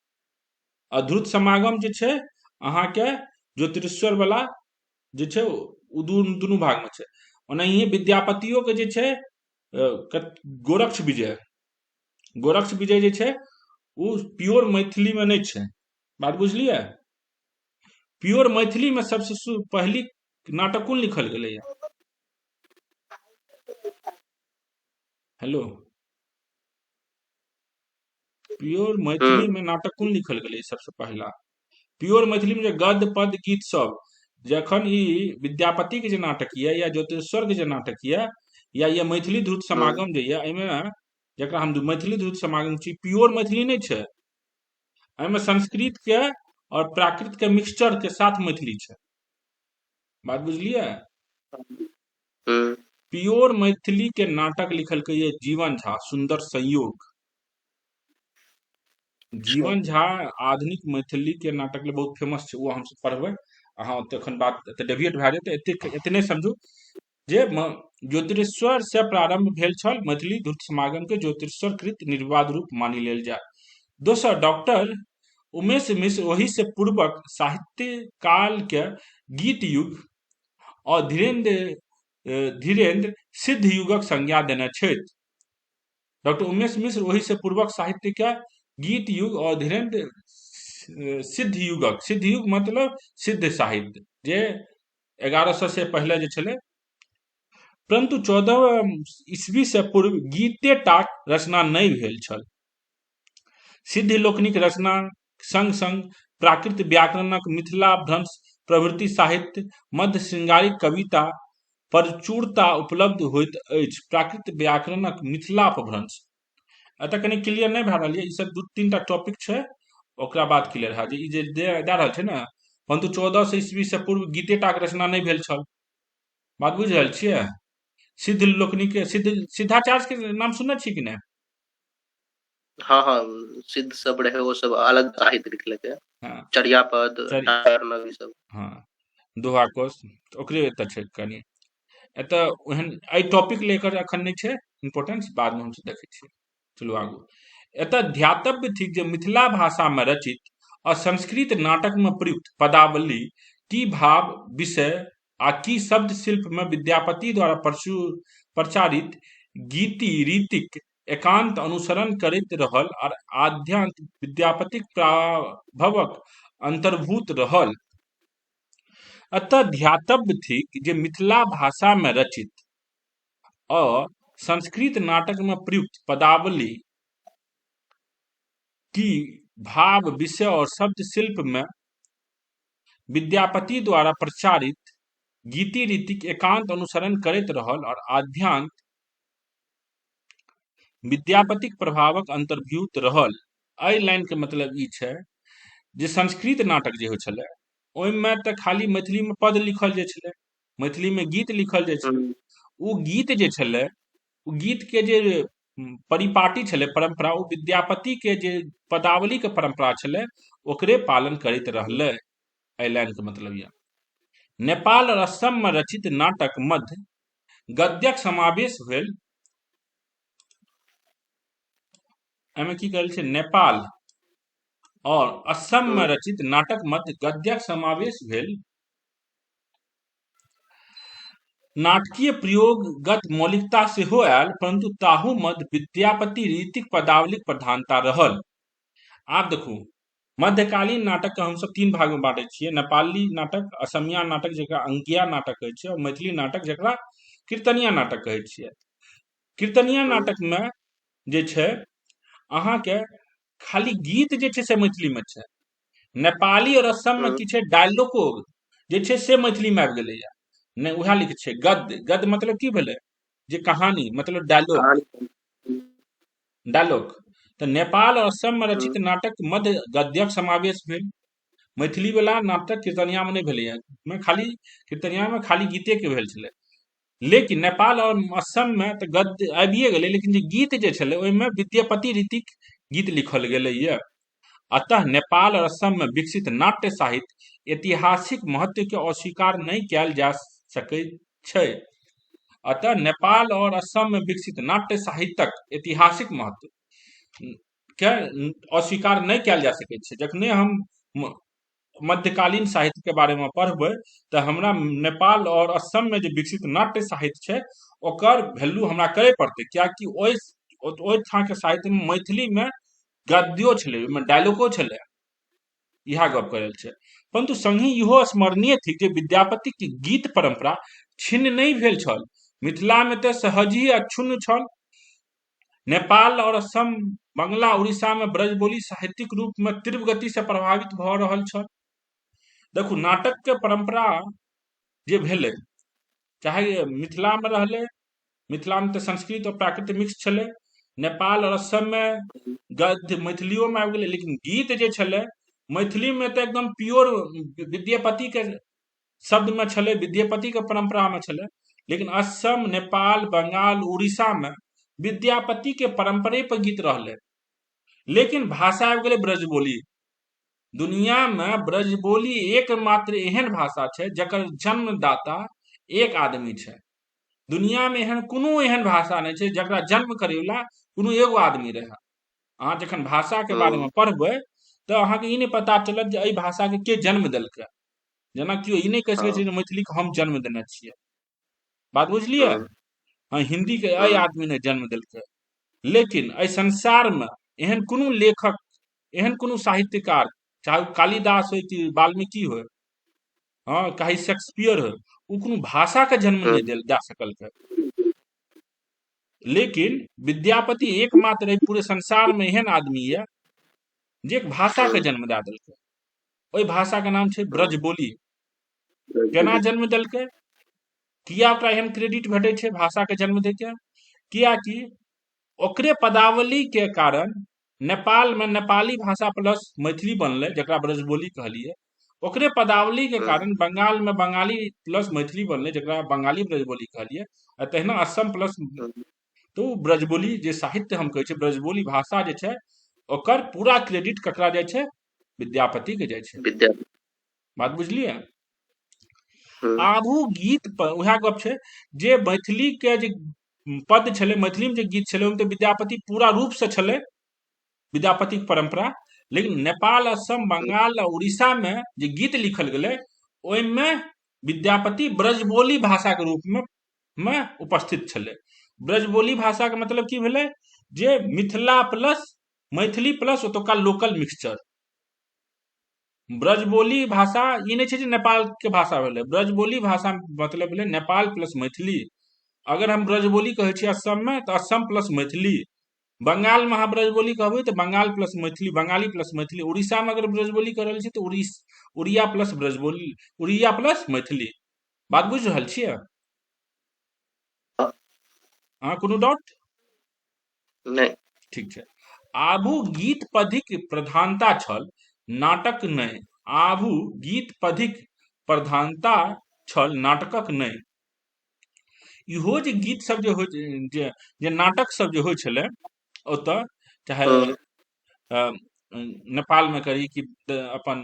आ ध्रुत समागम जे छै अहाँके ज्योतिरीश्वर वाला जे छै उ दुनू भाग में छै। ओनाहिए विद्यापतियो के जे छै गोरक्ष विजय जे छै उ प्योर मैथिली में नहीं छै। बात बुझलिए? प्योर मैथिली में सबसे पहली नाटक कोन लिखल गेलै है? हेलो, प्योर मैथिली में नाटक कोन लिखल गेलै सबसे पहला? प्योर मैथिली में जे गद्य पद गीत सब, जखन ई विद्यापति के जे नाटक ये या ज्योतिरीश्वर के जे नाटक ये या ये मैथिली ध्रुत समागम जे ये, एहिमे जकरा हम मैथिली ध्रुत समागम छी, प्योर मैथिली नहीं छै। एहिमे संस्कृत के और प्राकृत के मिक्सचर के साथ मैथिली छै। बात बुझलिए? प्योर मैथिली के नाटक लिखल के ये जीवन झा, सुंदर संयोग। जीवन झा आधुनिक मैथिली के नाटक ले बहुत फेमस छै, वो हम सब पढ़बै। अहाँ तखन बात डेविएट भए जेतै, एतने समझू जे ज्योतिरीश्वर से प्रारंभ भेल छल मैथिली ध्रुत समागम के ज्योतिरीश्वर कृत निर्विवाद रूप मानि लेल जाय। दोसर, डॉक्टर उमेश मिश्र ओहि से पूर्वक साहित्य काल के गीत युग और धीरेन्द्र सिद्ध युगक संज्ञा देने छथि। डॉक्टर उमेश मिश्र ओहि से पूर्वक साहित्य के गीत युग और धीरेन्द्र सिद्ध युग मतलब सिद्ध साहित्य, जे 1100 से पहले जे छलै। परंतु 14 ईस्वी से पूर्व गीते टाक रचना नहीं भेल छल। सिद्ध लोकनिक रचना संग संग प्राकृत व्याकरणक मिथिला भ्रंश प्रभृति साहित्य, मध्य श्रृंगारिक कविता प्रचुरता उपलब्ध होइत अछि। प्राकृत व्याकरणक मिथिला अपभ्रंश एतऽ कनी क्लियर नहीं भए रहल है, ई सब 2-3 टा टॉपिक छै, ओकरा बाद क्लियर है जे ई जे दे रहल छै ने। परंतु 1400 ईस्वी से पूर्व गीते टाक रचना नहीं भेल छल। बात बुझ रहल छियै? सिद्ध लोकनिक सिद्धाचार्य के नाम सुनने छी कि नहीं? हाँ हाँ, सिद्ध सब रहे, वो सब अलग साहित्य लिखलकै। हाँ, चर्यापद, टारनव, ई सब। हाँ, दोहा कोश ओकरे एतऽ छै कनी। एतऽ ओहन एहि टॉपिक लेकर अखन नहीं छै इंपोर्टेंस, बाद में हम सब देखै छियै। चलू आगू। एतऽ ध्यातव्य थिक जे मिथिला भाषा में रचित और संस्कृत नाटक में प्रयुक्त पदावली की भाव विषय आ की शब्द शिल्प में विद्यापति द्वारा प्रचारित गीति रीतिक एकांत अनुसरण करैत रहल और आद्यांत विद्यापतिक प्रभावक अंतर्भूत रहल। अतः ध्यातव्य थिक जे मिथिला भाषा में रचित और संस्कृत नाटक में प्रयुक्त पदावली की भाव विषय और शब्द शिल्प में विद्यापति द्वारा प्रचारित गीति रीतिक एकांत अनुसरण करैत रहल और आद्यांत विद्यापतिक प्रभावक अंतर्भूत रहल। एहि लाइन के मतलब ई छै जे संस्कृत नाटक जे होइ छलै ओहिमे तऽ खाली मैथिली में पद लिखल जाइ छलै, मैथिली में गीत लिखल जाइ छलै। ओ गीत जे छलै ओ गीत के जे परिपाटी छलै परंपरा ओ विद्यापति के जे पदावली के परंपरा छलै ओकरे पालन करैत रहलै। एहि लाइन के मतलब यह नेपाल और असम में रचित नाटक मध्य गद्यक समावेश भेल। एहिमे की कहल छै नेपाल और असम में रचित नाटक मध्य गद्यक समावेश भेल। नाटकीय प्रयोगगत मौलिकता सेहो आयल परंतु ताहू मध्य विद्यापति रीतिक पदावलीक प्रधानता रहल। आब देखू मध्यकालीन नाटक के हमसब तीन भाग में बांटे छियै, नेपाली नाटक, असमिया नाटक जेकरा अंगिया नाटक कहै छियै और मैथिली नाटक जेकरा कीर्तनिया नाटक कहै छियै। कीर्तनिया नाटक में जे छै अहाँ के खाली गीत जे छै से मैथिली में छै, नेपाली और असम में की छै डायलॉगो जे छै से मैथिली में आबि गेलैया। नहीं उएह लिख छै गद्य, गद्य मतलब की भेलै जे कहानी मतलब डायलॉग, डायलॉग। तो नेपाल और असम में रचित नाटक मध्य गद्यक समावेश भेल। मैथिली वाला नाटक कीर्तनिया में नहीं भेलैया, में खाली कीर्तनिया में खाली गीते के भेल छलै। लेकिन नेपाल और असम में तो गद्य आबिए गेलै लेकिन जे गीत जे छलै ओहिमे विद्यापति रीतिक गीत लिखल गेलैया। अतः नेपाल और असम में विकसित नाट्य साहित्य ऐतिहासिक महत्व के अस्वीकार नहीं कयल जा सकै छै। अतः नेपाल और असम में विकसित नाट्य साहित्यक ऐतिहासिक महत्व के अस्वीकार नहीं कयल जा सकै छै। जखने हम मध्यकालीन साहित्य के बारे में पढ़बै तो हमरा नेपाल और असम में जो विकसित नाट्य साहित्य छै ओकर वैल्यू हमरा करे पड़तै, कियाकि ओहि ठाम के साहित्य में मैथिली में गद्यो छलै, ओहिमे डायलॉगो छलै, इएह गप करल छै। परंतु संगी इहो स्मरणीय थी जे विद्यापति के गीत परंपरा छिन्न नहीं भेल छल, मिथिला में तो सहज ही अक्षुण्ण छल। नेपाल और असम, बंगला, उड़ीसा में ब्रजबोली साहित्यिक रूप में तीव्र गति से प्रभावित भ रहल छल। देखू नाटक के परंपरा जे भेलै चाहे मिथिला में रहलै, मिथिला में तो संस्कृत और प्राकृत मिक्स छलै, नेपाल और असम में गद्य मैथिलियों में आबि गेलै, लेकिन गीत जे छलै मैथिली में तो एकदम प्योर विद्यापति के शब्द में छलै, विद्यापति के परंपरा में छलै। लेकिन असम, नेपाल, बंगाल, उड़ीसा में विद्यापति के परंपरे पर गीत रहलै, लेकिन भाषा आबि गेलै ब्रजबोली। दुनिया में ब्रजबोली एकमात्र एहन भाषा छै जकर जन्मदाता एक आदमी छै। दुनिया में एहन कोनो एहन भाषा नहीं छै जकरा जन्म करैवला कोनो एगो आदमी रहे। अहाँ जखन भाषा के बारे में पढ़बै तो अहाँ के ई नहीं पता चलत जे एहि भाषा के जन्म देलकै। जेना केओ ई नहीं कहि सकै छै जे मैथिली के हम जन्म देने छियै, बात बुझलियै? हाँ, हिंदी के एहि आदमी ने जन्म देलकै। लेकिन एहि संसार में एहन कोनो लेखक, एहन कोनो साहित्यकार, चाहे कालिदास हो कि वाल्मीकि हो, हाँ चाहे शेक्सपियर हो, वो कोनो भाषा के जन्म नहीं दिल जा सकलकै। लेकिन विद्यापति एकमात्र एहि पूरे संसार में एहन आदमी है जे एक भाषा के जन्म दे देलकै। ओहि भाषा के नाम छै ब्रजबोली। केना जन्म देलकै, किया ओकरा एहन क्रेडिट भेटै छै भाषा के जन्म दै के? कियाकि ओकरे पदावली के कारण नेपाल में नेपाली भाषा प्लस मैथिली बनलै जकरा ब्रजबोली कहलिए। ओकरे पदावली के कारण बंगाल में बंगाली प्लस मैथिली बनलै जकरा बंगाली ब्रजबोली कहलिए। आ तहिना असम प्लस तो ब्रजबोली जे साहित्य हम कहै छै ब्रजबोली भाषा जे छै ओकर पूरा क्रेडिट ककरा जाइ छै? विद्यापति के जाइ छै। बात बुझलिए? आबू गीत पर उएह गप छै जे मैथिली के जे पद छलै, मैथिली में जे गीत छलै ओहिमे तो विद्यापति पूरा रूप से छलै, विद्यापति के परंपरा। लेकिन नेपाल, असम, बंगाल और उड़ीसा में जे गीत लिखल गेलै ओहिमे विद्यापति ब्रजबोली भाषा के रूप में उपस्थित छलै। ब्रजबोली भाषा के मतलब की भेलै जे मिथिला प्लस मैथिली प्लस ओतुका लोकल मिक्सचर। ब्रजबोली भाषा ई नहीं छै जे नेपाल के भाषा भेलै, ब्रजबोली भाषा मतलब भेलै नेपाल प्लस मैथिली। अगर हम ब्रजबोली कहै छी असम में तो असम प्लस मैथिली, बंगाल में अहाँ ब्रजबोली कहबै तो बंगाल प्लस मैथिली, बंगाली प्लस मैथिली, उड़ीसा में अगर ब्रजबोली कह रहल छी तो उड़िया प्लस ब्रजबोली, उड़िया प्लस मैथिली। बात बुझ रहल छियै अहाँ? कोनो डाउट? नहीं। ठीक छै। आबू गीत पद्धिक प्रधानता छल, नाटक नहि। आबू गीत पद्धिक प्रधानता छल, नाटकक नहि। इहो जे गीत सब जे होइ जे नाटक सब जे होइ छलै ओतऽ, चाहे हम्म, अ, नेपाल में करी कि अपन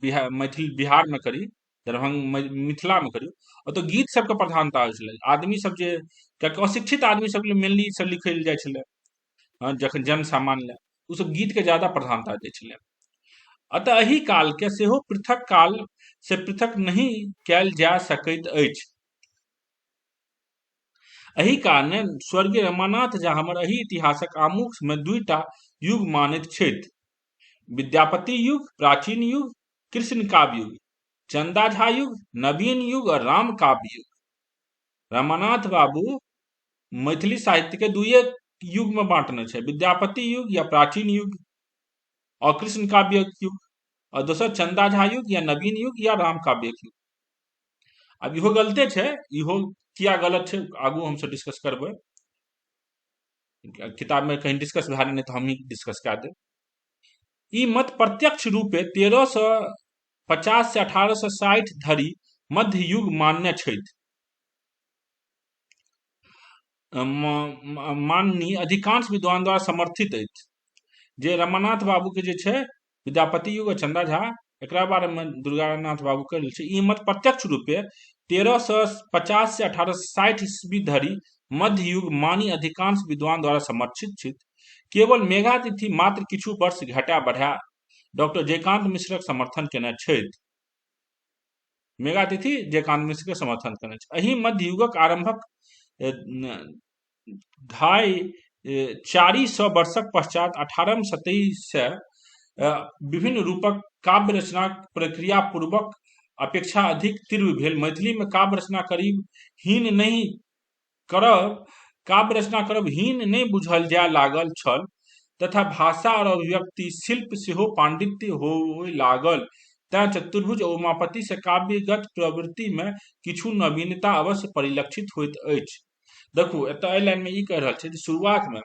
बिहार मैथिल बिहार में करी, दरभंगा मिथिला में करी, ओतऽ गीत सबके प्रधानता होइ छलै। आदमी सब जे, कियाकि अशिक्षित आदमी सब मेनली सब लिखै जाइ छलै, जखन जन सामान्य लए ओ सब गीत के ज्यादा प्रधानता दै छलै। अतः एहि काल के सेहो पृथक काल से पृथक नहीं कयल जा सकैत अछि। एहि कारणे स्वर्गीय रमानाथ झा हमर एहि इतिहासक आमुख में दुईटा युग मानैत छथि: विद्यापति युग, प्राचीन युग, कृष्ण काव्य युग, चंदा झा युग, नवीन युग और राम काव्य युग। रमानाथ बाबू मैथिली साहित्य के दुइये युग में बांटने छै, विद्यापति युग या प्राचीन युग और कृष्ण काव्य युग, और दोसर चंदा झा युग या नवीन युग या राम काव्य युग। अब इहो गलते छै, इहो किया गलत छै आगू हमसे डिस्कस करबै, किताब में कहीं डिस्कस भए नहीं तो हम ही डिस्कस कए देब। ई मत प्रत्यक्ष रूपे 1350 से 1860 धरि मध्य युग मान्य छथि। माननीय अधिकांश विद्वान द्वारा समर्थित अछि। जे रमानाथ बाबू के जे छै विद्यापति युग और चंदा झा, एकरा बारे में दुर्गानाथ बाबू कह छै, ई मत प्रत्यक्ष रूपे 1350 से 1860 ईस्वी धरि मध्य युग मानी अधिकांश विद्वान द्वारा समर्थित छथि। केवल मेघातिथि मात्र किछु वर्ष घटा बढ़ा डॉक्टर जयकांत मिश्रक समर्थन केने छथि। मेघातिथि जयकांत मिश्र के समर्थन केने छथि। एहि मध्य युगक आरंभक 450 वर्षक पश्चात 1827 से विभिन्न रूपक काव्य रचना प्रक्रिया पूर्वक अपेक्षा अधिक तीव्र भेल। मैथिली में काव्य रचना करीब हीन नहीं करब, काव्य रचना करब हीन नहीं बुझल जाय लागल छल, तथा भाषा और अभिव्यक्ति शिल्प सेहो पांडित्य होय लागल। तैं चतुर्भुज उमापति से काव्यगत प्रवृत्ति में किछु नवीनता अवश्य परिलक्षित होइत अछि। देखू एतऽ लाइन में ई कह रहल छै, शुरुआत में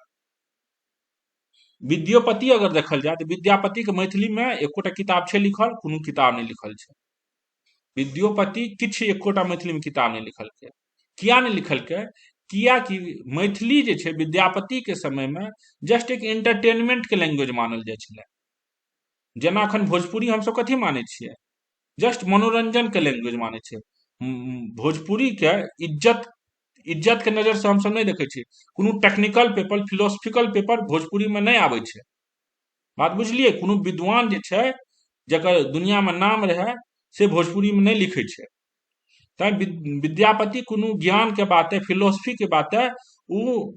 विद्योपति अगर देखल जाए तो विद्यापति के मैथिली में एकोटा किताब छै लिखल, कोनो किताब नहीं लिखल छै। विद्योपति किछु एकोटा मैथिली में किताब नहीं लिखलकै। किया नहीं लिखलकै? किया कि मैथिली जे छै विद्यापति के समय में जस्ट एक एंटरटेनमेंट के लैंग्वेज मानल जाइ छलै। जेना अखन भोजपुरी हम सब कथी मानै छियै? जस्ट मनोरंजन के लैंग्वेज माने छै। भोजपुरी के इज्जत के नजर से हम सब नहीं देखे छियै। कोनो technical paper, philosophical paper Bhojpuri में नहीं आबै छै। बात बुझलिए? कोनो विद्वान जे छै जकर दुनिया में नाम रहे से भोजपुरी में नहीं लिखे छै। तैं विद्यापति कोनो ज्ञान के बातें, फिलोसफी के बातें उ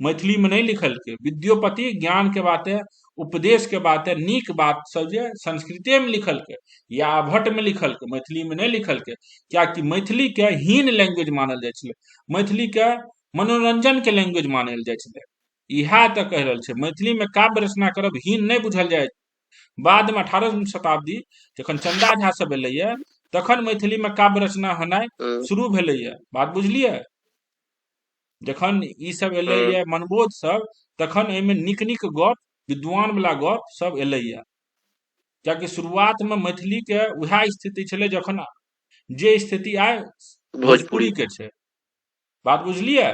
मैथिली में नहीं लिखलकै। विद्योपति ज्ञान के बातें, उपदेश के बातें, नीक बात सब जे संस्कृते में लिखलकै या भट्ट में लिखलकै, मैथिली में नहीं लिखलकै। कियाकि मैथिली के हीन लैंग्वेज मानल जाइ छलै, मैथिली के मनोरंजन के लैंग्वेज मानल जाइ छलै। इएह तऽ कह रहल छै, मैथिली में काव्य रचना करब हीन नहीं बुझल जाय। बाद में 18वीं शताब्दी जखन चंदा झा सब एलैये तखन मैथिली में काव्य रचना होनाइ शुरू भेलैये। बात बुझलियै? जखन ई सब एलैये मनबोध सब, तखन एहिमे नीक नीक गप, विद्वान वाला गप सब एलैये। कियाकि शुरुआत में मैथिली के उएह स्थिति छलै जखन जे स्थिति आइ भोजपुरी भोजपुरी के छै। बात बुझलियै?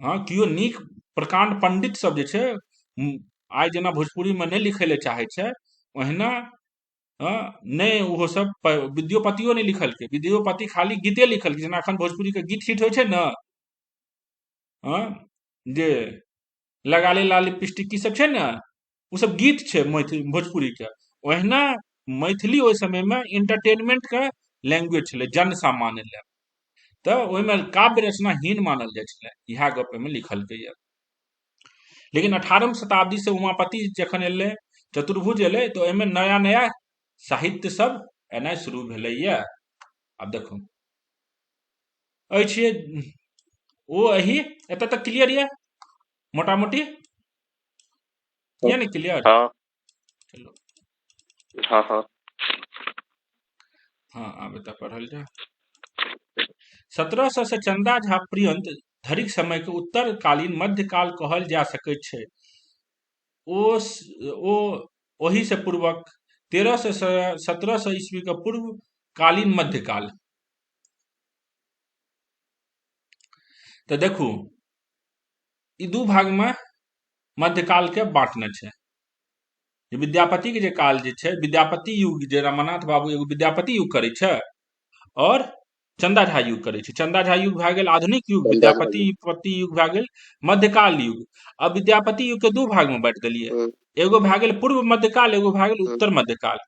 हाँ, कियो नीक प्रकांड पंडित सब जे छै आइ जेना भोजपुरी में नहीं लिखै ले चाहे छै, ओहिना नहीं ओहो सब विद्योपतियो नहीं लिखलकै। विद्योपति खाली गीते लिखलकै। जेना अखन भोजपुरी के गीत हिट होइ छै ने, जे लगा ले लाल लिपस्टिक की सब छै ने, उ सब गीत छै मैथिली भोजपुरी के। ओहिना मैथिली ओहि समय में इंटरटेनमेंट के लैंग्वेज छलै, जन सामान्य लेल। तऽ ओहिमे काव्य रचना हीन मानल जाइ छलै, इएह गप एहिमे लिखलकै यऽ। लेकिन 18वीं शताब्दी से उमापति जखन एलै, चतुर्भुज एलै, तऽ एहिमे नया नया साहित्य सब एनाइ शुरू भेलैए। आब देखू अछि ओ एही एतऽ तक क्लियर यऽ मोटा मोटी, यऽ ने क्लियर? हाँ चलो हाँ हाँ हाँ आब एतऽ पढ़ल जाए। 1700 से चंदा झा पर्यंत धरिक समय के उत्तरकालीन मध्यकाल कहल जा सकैत छै। ओ ओही से पूर्वक 1300 से 1700 ईस्वी के पूर्व कालीन मध्यकाल। तऽ देखू ई दू भाग में मध्यकाल के बांटने छै। जे विद्यापति के जे काल जे छै, विद्यापति युग जे रमानाथ बाबू एगो विद्यापति युग करे छै, और चंदा झा युग करे छै। चंदा झा युग भए गेल आधुनिक युग, चंदा झा जी। विद्यापति युग भए गेल मध्यकाल युग। अब विद्यापति युग के दू भाग में बांटि देलिए, एगो भए गेल पूर्व मध्यकाल, एगो भए गेल उत्तर मध्यकाल।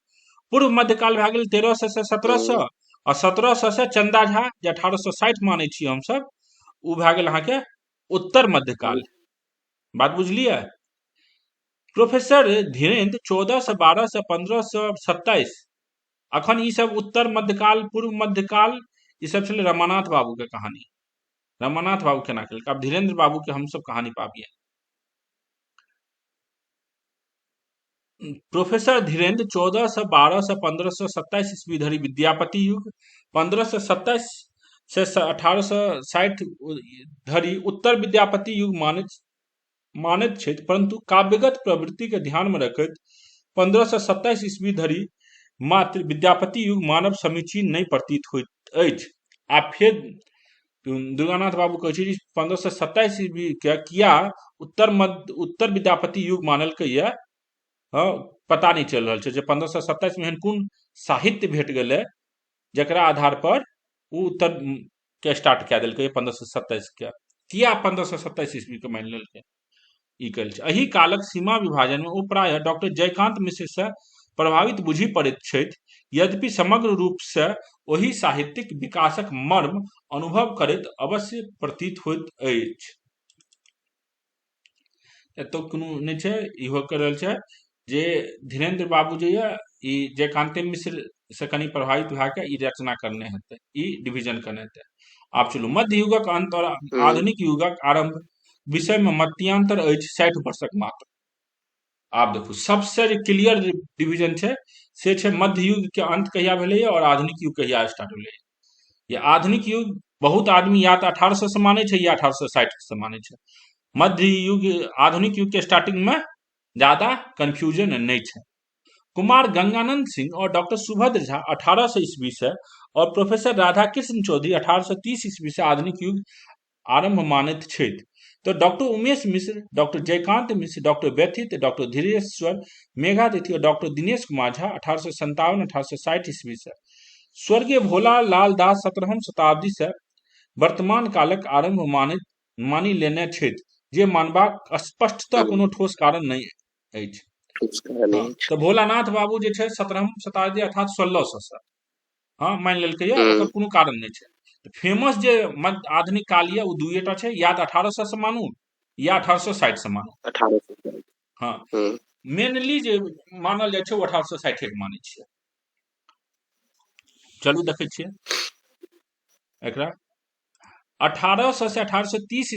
पूर्व मध्यकाल भए गेल 1300 से 1700, और 1700 से चंदा झा जे 1860 माने छियै हम सब, उ भए गेल अहाँके उत्तर मध्यकाल। बात बुझलिए? प्रोफेसर धीरेन्द्र 14 से 12 से 15 से 27, अखन ई सब उत्तर मध्यकाल, पूर्व मध्यकाल, ई सब छलै रमानाथ बाबू के कहानी। रमानाथ बाबू केना केलकै, अब धीरेन्द्र बाबू के हम सब कहानी पाबिए। प्रोफेसर धीरेन्द्र 14 से 12 से 15 से 27 ईस्वी धरि विद्यापति युग, 15 से 27 से 1860 धरि उत्तर विद्यापति युग मानैत छथि, परंतु काव्यगत प्रवृत्ति के ध्यान में रखैत 15 से 27 ईस्वी धरि मात्र विद्यापति युग मानब समीचीन नहीं प्रतीत होइत अछि। आ फेर दुर्गानाथ बाबू कहै छै 15 से 27 ईस्वी के किया उत्तर विद्यापति युग मानलकै यऽ, पता नहीं चल रहल छै। जे 15 से 27 में एहन कोन साहित्य भेट गेलै जकरा आधार पर उ उत्तर के स्टार्ट कए देलकै 15 से 27 के, किया 15 से 27 ईस्वी के मानि लेलकै, ई कल छै। एही कालक सीमा विभाजन में ओ प्रायः डॉक्टर जयकांत मिश्र से प्रभावित बुझी पड़ैत छथि, यद्यपि समग्र रूप से ओही साहित्यिक विकासक मर्म अनुभव करैत अवश्य प्रतीत होइत अछि। एतौ कोनो नहीं छै, इहो कर रहल छै जे धीरेन्द्र बाबू जे ये ई जयकांत मिश्र से कनी प्रभावित भए के ई रचना करने हेतै, ई डिवीजन करने हेतै। आब चलू मध्य युगक अंत और आधुनिक युगक आरंभ विषय में मध्यांतर अछि 60 वर्षक मात्र। आब देखू सबसे जे क्लियर डिवीजन छै से छै मध्य युग के अंत कहिया भेलैया और आधुनिक युग कहिया स्टार्ट भेलैया। ये आधुनिक युग बहुत आदमी या तो 1800 से माने छै या 1860 से माने छै। मध्य युग आधुनिक युग के स्टार्टिंग में ज्यादा कंफ्यूजन नहीं छै। कुमार गंगानंद सिंह और डॉक्टर सुभद्र झा 1800 ईस्वी से और प्रोफेसर राधा कृष्ण चौधरी 1830 ईस्वी से आधुनिक युग आरंभ मानैत छथि। तो doctor Umesh Mishra, doctor Jayakant Mishra, doctor Vyathit, doctor Dhireshwar Meghatithi और डॉक्टर दिनेश कुमार झा 1857-1860 ईस्वी से, स्वर्गीय भोला लाल दास 17वीं शताब्दी से वर्तमान कालक आरंभ मानी लेने छथि, जे मानबाक स्पष्टतः कोनो ठोस कारण नहीं अछि। हाँ, तो भोलानाथ बाबू जे छै 17वीं शताब्दी अर्थात 1600 से हाँ मान लेलकै या, ओकर कोनो कारण नहीं छै। फेमस जे मध्य आधुनिक काल ये उ दुएटा छै, या 1800 से मानू या 1860 से मानू। 1860 हाँ मेनली जे मानल जाइ छै 1860 के मानै छियै। चलू देखै छियै एकरा 1800 से 1830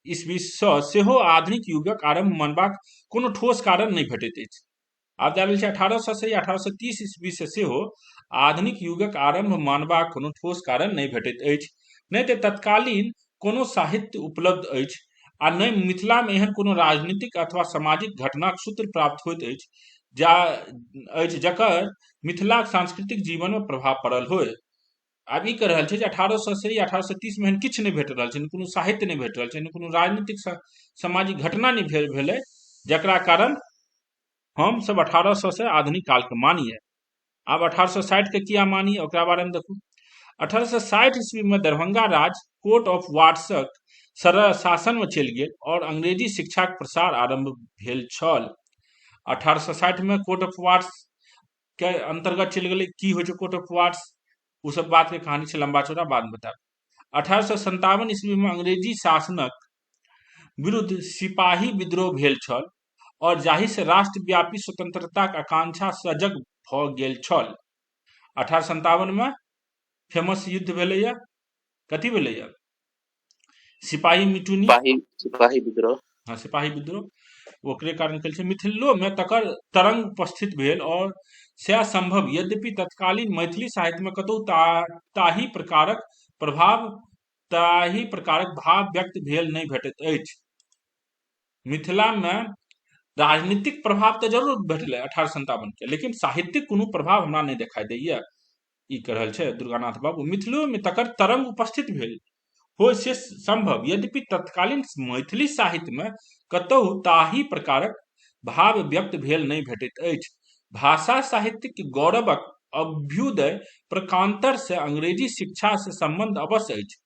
ईस्वी से सेहो आधुनिक युगक आरंभ मानबाक कोनो ठोस कारण नहीं भेटैत अछि। आब जा रहल छै 1800 से या 1830 ईस्वी से सेहो आधुनिक युगक आरंभ मानबाक कोनो ठोस कारण नहीं भेटैत अछि। नहीं तऽ तत्कालीन कोनो साहित्य उपलब्ध अछि, आ नहीं मिथिला में एहन कोनो राजनीतिक अथवा सामाजिक घटनाक सूत्र प्राप्त होइत अछि जकर मिथिलाक सांस्कृतिक जीवन में प्रभाव पड़ल होय। आब ई कह रहल छै जे 1800 से या 1830 में एहन किछु नहीं भेट रहल छै, कोनो साहित्य नहीं भेट रहल छै, कोनो राजनीतिक सामाजिक घटना नहीं भेलै जकरा कारण हम सब 1800 से आधुनिक काल के मानिए। आब 1860 के किया मानिए ओकरा बारे में देखू। 1860 ईस्वी में दरभंगा राज कोर्ट ऑफ वार्ड्सक शासन में चलि गेल और अंग्रेजी शिक्षाक प्रसार आरंभ भेल छल। 1860 में कोर्ट ऑफ वार्ड्स के अंतर्गत चलि गेलै, की होइ छै कोर्ट ऑफ वार्ड्स, उ सब बात के कहानी छै लंबा चौड़ा, बाद में बतायब। 1857 ईस्वी में अंग्रेजी शासनक विरुद्ध सिपाही विद्रोह भेल छल और जाहि से राष्ट्रव्यापी स्वतंत्रताक आकांक्षा सजग भ गेल छल। 1857 में फेमस युद्ध भेलैया, कथी भेलैया? सिपाही मिटुनी, सिपाही विद्रोह। हाँ, सिपाही विद्रोह ओकरे कारण कल छै। मिथिलो में तकर तरंग उपस्थित भेल और से संभव, यद्यपि तत्कालीन मैथिली साहित्य में कतहु ताही प्रकारक भाव व्यक्त भेल नहीं भेटैत अछि। मिथिला में राजनीतिक प्रभाव तो जरूर भेटलै 1857 के, लेकिन साहित्यिक कोनो प्रभाव हमरा नहीं देखाई दैया, ई कह रहल छै दुर्गानाथ बाबू। मिथिलो में तकर तरंग उपस्थित भेल हो से संभव, यद्यपि तत्कालीन मैथिली साहित्य में कतहु ताही प्रकारक भाव व्यक्त भेल नहीं भेटैत अछि। भाषा साहित्यिक गौरवक अभ्युदय प्रकांतर से अंग्रेजी शिक्षा से संबंध अवश्य अछि,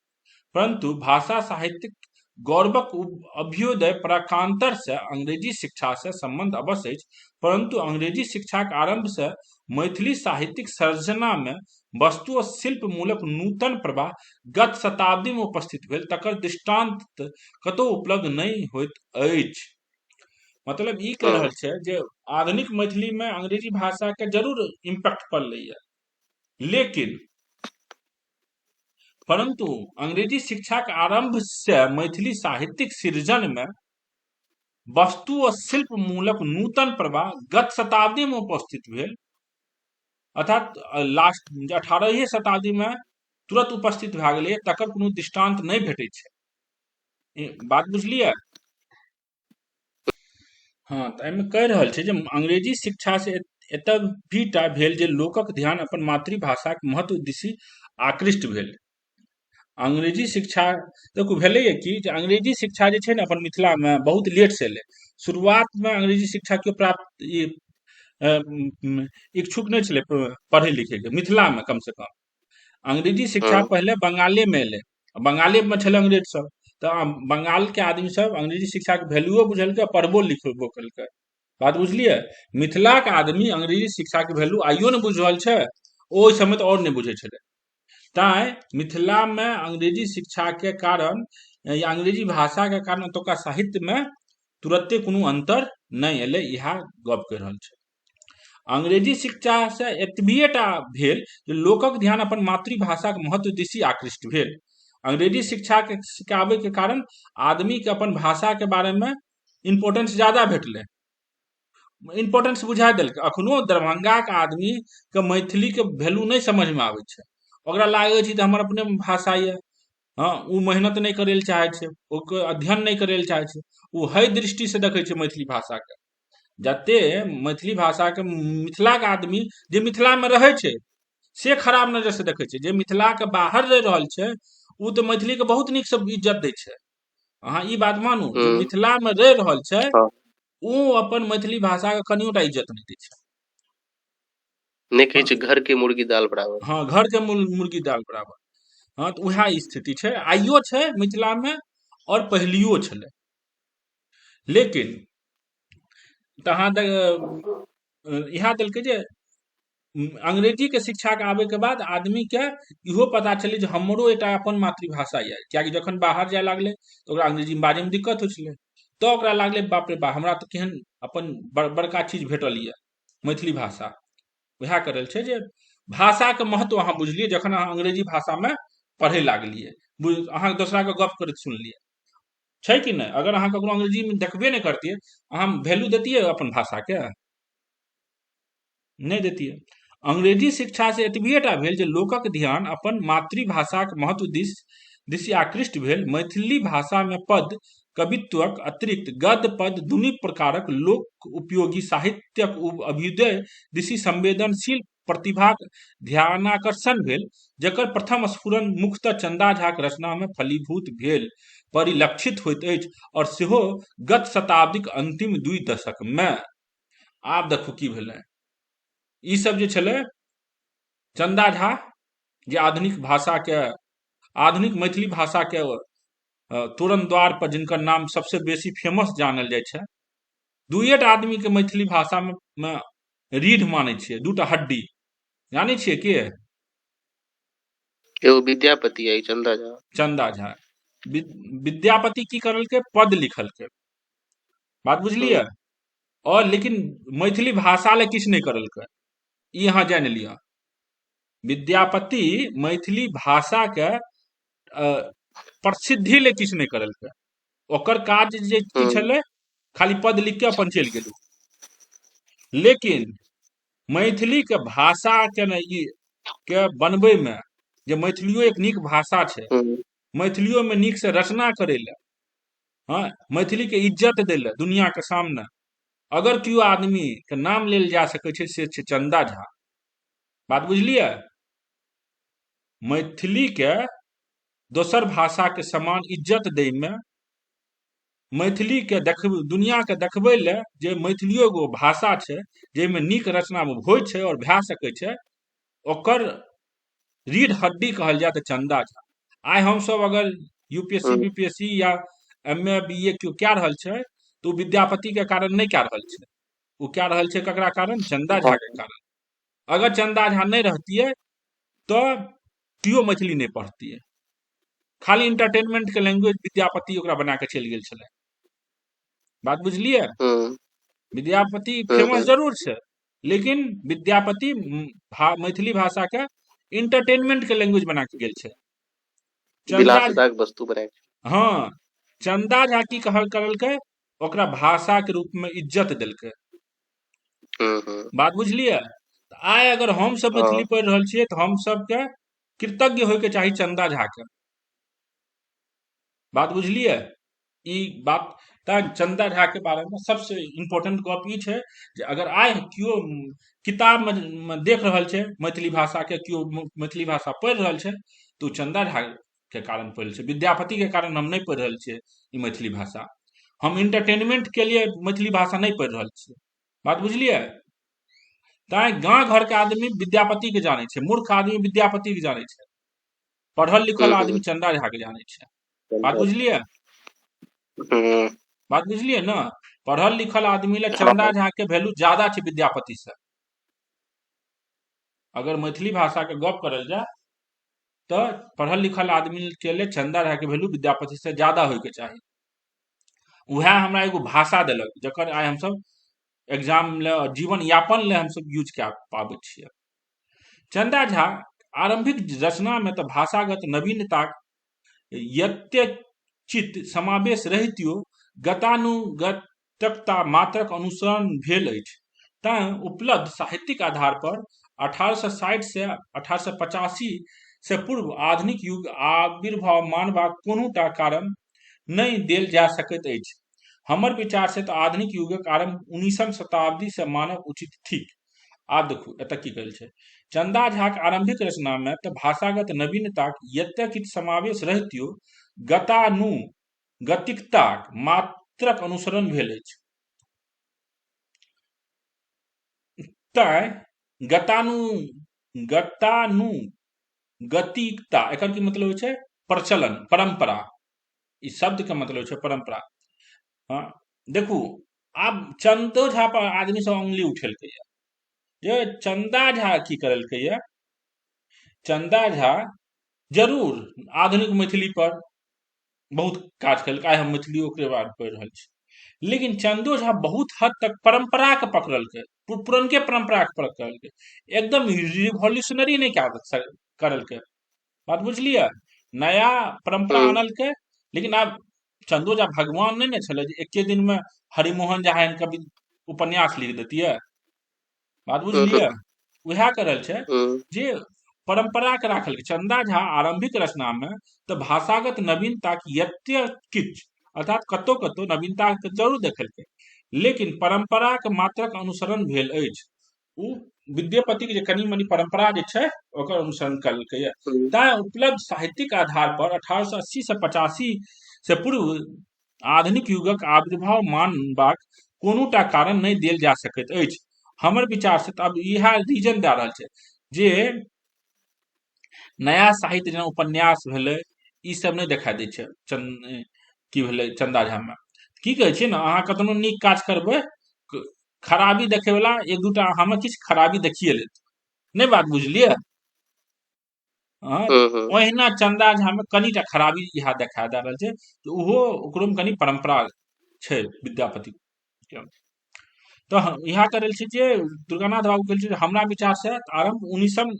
परंतु भाषा साहित्यिक गौरवक अभ्युदय प्रकांतर से अंग्रेजी शिक्षा से संबंध अवश्य अछि, परंतु अंग्रेजी शिक्षा के आरंभ से मैथिली साहित्यिक सर्जना में वस्तु और शिल्प मूलक नूतन प्रवाह गत शताब्दी में उपस्थित भेल, तकर दृष्टांत कतौ उपलब्ध नहीं होइत अछि। मतलब ई कह रहल छै जे आधुनिक मैथिली में अंग्रेजी भाषा के जरूर इम्पैक्ट पड़लैया, लेकिन परंतु अंग्रेजी शिक्षा के आरंभ से मैथिली साहित्यिक सृजन में वस्तु और शिल्प मूलक नूतन प्रवाह गत शताब्दी में उपस्थित भेल, अर्थात लास्ट 18वीं शताब्दी में तुरंत उपस्थित भए गेलै, तकर कोनो दृष्टांत नहीं भेटै छै। बात बुझलियै? हाँ, तो एहिमे कहि रहल छै जे अंग्रेजी शिक्षा से एतबीटा भेल जे लोकक ध्यान अपन मातृभाषाक महत्व दिशि आकृष्ट भेल। अंग्रेजी शिक्षा देखो भेलैया कि जे अंग्रेजी शिक्षा जे छै ने अपन मिथिला में बहुत लेट से एलै। शुरुआत में अंग्रेजी शिक्षा के प्राप्त इच्छुक नहीं छलै पढ़े लिखे के, मिथिला में कम से कम। अंग्रेजी शिक्षा पहले बंगाले में एलै, बंगाले में छलै अंग्रेज सब, तो बंगाल के आदमी सब अंग्रेजी शिक्षा के वैल्यूओ बुझलकै, पढ़बो लिखबो केलकै। बात बुझलियै? मिथिला के आदमी अंग्रेजी शिक्षा के वैल्यू आइयो ने बुझ रहल छै, ओहि समय तो और नहीं बुझे छलै। ताई मिथिला में अंग्रेजी शिक्षा के कारण या अंग्रेजी भाषा के कारण ओतुका साहित्य में तुरंते कोनो अंतर नहीं एलै, इहा गप कहि रहल छै। अंग्रेजी शिक्षा से एतबिएटा भेल जे लोकक ध्यान अपन मातृभाषा के महत्व दिशि आकृष्ट भेल। अंग्रेजी शिक्षा के आबै के कारण आदमी के अपन भाषा के बारे में इम्पोर्टेंस ज्यादा भेटलै, इम्पोर्टेंस बुझा देलकै। अखनो दरभंगा के आदमी के मैथिली के वैल्यू नहीं समझ में आबै छै, ओकरा लागै छै हमर अपने भाषा ये, हाँ, वो मेहनत नहीं करे चाहे छै, ओकर अध्ययन नहीं करे चाहे छै, वो हई दृष्टि से देखे छै मैथिली भाषा के। जते मैथिली भाषा के मिथिला के आदमी जे मिथिला में रहे छै से खराब नजर से देखे छै, जे मिथिला के बाहर रह रहल छै उ तो मैथिली के बहुत नीक से इज्जत दै छै। अहाँ ई बात मानू, जे मिथिला में रह रहल छै उ अपन मैथिली भाषा के कनियोटा इज्जत नहीं दै छै। नहीं कहे छै घर के मुर्गी दाल बराबर। हाँ, घर के मुर्गी दाल बराबर। हाँ, तो वह स्थिति छै, आइयो छै मिथिला में और पहलियो छलै। लेकिन तहाँ इहा देलकै जे अंग्रेजी के शिक्षा के आबे के बाद आदमी के इहो पता चले जे हमरो एटा अपन मातृभाषा ये, कियाकि जखन बाहर जाय लागले तो ओकरा अंग्रेजी बाजे में दिक्कत होइ छलै, तो ओकरा लागले बाप रे बाप, हमरा तो केहन अपन बड़का चीज भेटल ये मैथिली भाषा। वह करल छै जे भाषा के महत्व अहाँ बुझलियै जखन अहाँ अंग्रेजी भाषा में पढ़े लागलियै, अहाँ दोसरा के गप करैत सुनलियै, छै कि नहीं? अगर अहाँ ककरो अंग्रेजी में देखबे नहीं करतियै, अहाँ वैल्यू देतियै अपन भाषा के? नहीं देतियै। अंग्रेजी शिक्षा से एतबिएटा भेल जे लोकक ध्यान अपन मातृभाषाक महत्व दिशि आकृष्ट भेल। मैथिली भाषा में पद कवित्वक अतिरिक्त गद्य पद दुनू प्रकारक लोक उपयोगी साहित्यक अभ्युदय दिशि संवेदनशील प्रतिभाक ध्यानाकर्षण भेल, जकर प्रथम स्फुरन मुख्यतः चंदा झाक रचना में फलीभूत भेल परिलक्षित होइत अछि, और सेहो गत शताब्दीक अंतिम 2 दशक में। आब देखू की भेलै, ई सब जे छलै चंदा झा, जे आधुनिक मैथिली भाषा के तोरण द्वार पर जिनकर नाम सबसे बेसी फेमस जानल जाय छै, दुएटा आदमी के मैथिली भाषा में रीढ़ मानै छियै, दूटा हड्डी जानै छियै के? एगो विद्यापति है चंदा झा। चंदा झा। विद्यापति की करलकै? पद लिखलकै, बात बुझलियै। हम्म और लेकिन मैथिली भाषा ले किछु नहीं करलकै, ई अहाँ जानि लिअ। विद्यापति मैथिली भाषा के प्रसिद्धि ले किछु नहीं करलकै। ओकर काज जे की हम्म छलै, खाली पद लिख के अपन चलि गेलू। लेकिन मैथिली के भाषा के ने ई के बनबै में, जे मैथिलियो एक नीक भाषा छै, हम्म मैथिलियो में नीक से रचना करे ले, हाँ, मैथिली के इज्जत दै ले दुनिया के सामने अगर केओ आदमी के नाम लेल जा सकै छै, से छै चंदा झा। बात बुझलियै? मैथिली के दोसर भाषा के समान इज्जत दै में, मैथिली के दुनिया के देखबै ले जे मैथिलियो एगो भाषा छै जाहिमे नीक रचना होइ छै और भए सकै छै, ओकर रीढ़ हड्डी कहल जाय तऽ चंदा झा। आइ हम सब अगर यूपीएससी हम्म बीपीएससी या एमए बीए केओ कए रहल छै, तऽ ओ विद्यापति के कारण नहीं कए रहल छै, वो कए रहल छै ककरा कारण? चंदा झा हाँ के कारण। अगर चंदा झा नहीं रहतियै तो केओ मैथिली नहीं पढ़तियै। खाली इंटरटेनमेंट के लैंग्वेज विद्यापति ओकरा बना के चलि गेल छलै। बात बुझलियै? हम्म विद्यापति फेमस हम्म जरूर छै, लेकिन विद्यापति मैथिली भाषा के इंटरटेनमेंट के लैंग्वेज बना के गेल छै। चंदा, विलासिता के वस्तु बनाए छै। हाँ, चंदा झा की करलकै? ओकरा भाषा के रूप में इज्जत देलकै। हम्म बात बुझलियै? आइ अगर हम सब हाँ मैथिली पढ़ि रहल छियै, तऽ हम सबके कृतज्ञ होय के चाही चंदा झा के। बात बुझलियै? ई बात तऽ चंदा झा के बारे में सबसे इम्पोर्टेंट गप ई छै जे अगर आइ केओ किताब में देख रहल छै मैथिली भाषा के, केओ मैथिली भाषा पढ़ि रहल छै, तऽ ओ चंदा झा के कारण पढ़ि रहल छै। विद्यापति के कारण हम नहीं पढ़ि रहल छियै ई मैथिली भाषा। हम इंटरटेनमेंट के लिए मैथिली भाषा नहीं पढ़ि रहल छियै। बात बुझलियै? ताई गांव घर के आदमी विद्यापति के जाने छै, मूर्ख आदमी विद्यापति के जाने छै, पढ़ल लिखल हम्म आदमी चंदा झा के जाने छै। बात चंदा बुझलियै? हम्म बात बुझलियै ना? पढ़ल लिखल आदमी ले हाँ चंदा हाँ झा के वैल्यू ज्यादा छै विद्यापति से। अगर मैथिली भाषा के गप करल जाए तो पढ़ल लिखल आदमी के लिए चंदा झा के वैल्यू विद्यापति से ज्यादा होय के चाही। उहे हमरा एगो भाषा देलक जकर आइ हम सब एग्जाम ले और जीवन यापन ले हम सब यूज कए पाबै छियै। चंदा झा आरंभिक रचना में तो भाषागत नवीनता यत्यचित समावेश रहितो गतानुगतिकता मात्रक अनुसरण भेल अछि। तैं उपलब्ध साहित्यिक आधार पर 1860 से 1885 से पूर्व आधुनिक युग आविर्भाव मानबाक कोनोटा कारण नहीं देल जा सकैत अछि। हमर विचार से तो आधुनिक युगक आरंभ 19वीं शताब्दी से मानव उचित थिक। आब देखू एतऽ की कहल छै, चंदा झाक आरंभिक रचना में तऽ भाषागत नवीनताक यत्यकित समावेश रहितो गतानुगतिकताक मात्रक अनुसरण भेल अछि। तैं गतानुगतिकता एकर की मतलब होइ छै? प्रचलन, परंपरा। ई शब्द के मतलब होइ छै परंपरा। हाँ, देखू आब चंदो झा पर आदमी सब उंगली उठेलकै ये। जे चंदा झा की करलकै ये? चंदा झा जरूर आधुनिक मैथिली पर बहुत काज केलकै, आइ हम मैथिली ओकरे बारे में पढ़ि रहल छी, लेकिन चंदो झा बहुत हद तक परंपरा के पकड़लकै, पुरनके परंपरा के पकड़लकै, एकदम रिवॉल्यूशनरी नहीं करलकै। बात बुझलियै? नया परंपरा हम्म आनलकै, लेकिन आब चंदो झा भगवान नहीं ने छलै जे एके दिन में हरिमोहन झा एहन कवि उपन्यास लिख देतियै। बात बुझलियै? उएह करल छै हम्म जे परंपरा के राखल। चंदा झा आरंभिक रचना में तऽ भाषागत नवीनता यत्यकिंच अर्थात कतौ कतौ नवीनता के जरूर देखलकै, लेकिन परंपरा के मात्रक अनुसरण भेल अछि। उ विद्यापति के जे कनी मनी परंपरा जे छै ओकर अनुसरण करलकै ये। हम्म तैं उपलब्ध साहित्यिक आधार पर 1880 से 85 से पूर्व आधुनिक युगक आविर्भाव मानबाक कोनोटा कारण नहीं देल जा सकैत अछि। हमर विचार से तऽ अब इएह रीजन दे रहल छै जे नया साहित्य जेना उपन्यास भेलै, ई सब नहीं देखा दै छै की भेलै चंदा झा में। की कहै छियै ने, अहाँ कतनो नीक काज करबै, खराबी देखे वाला एक दूटा हमें किछ खराबी देखिए लेत नहीं बात बुझलिए। हाँ, हम्म। ओहिना चंदा झा में कनिटा खराबी इहा देखा दे रहल छै कि ओहो ओकरो में कनि परंपरा छै विद्यापति के। तो इहा कह रहल छी जे दुर्गानाथ बाबू कहल छै हमरा विचार से आरंभ 19वीं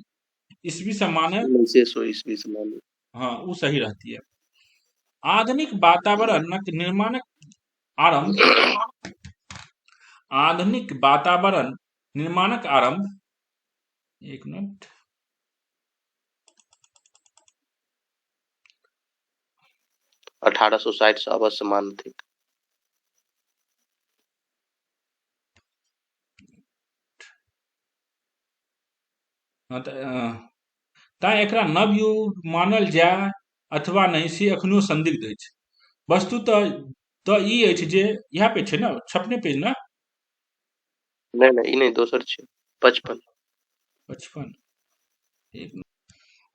ईस्वी से माने। 1900 ईस्वी से माने। हाँ वो सही रहती है। आधुनिक वातावरणक निर्माणक आरंभ आधुनिक वातावरण निर्माणक आरंभ एक मिनट 1860 से अवश्य मान्य थिक। तैं एकरा नवयुग मानल जाय अथवा नहीं से एखनो संदिग्ध अछि। वस्तुतः तऽ ई अछि जे इएह पे छै ने, छपने पेज ना नहीं नहीं ई नहीं दोसर छै 55। 55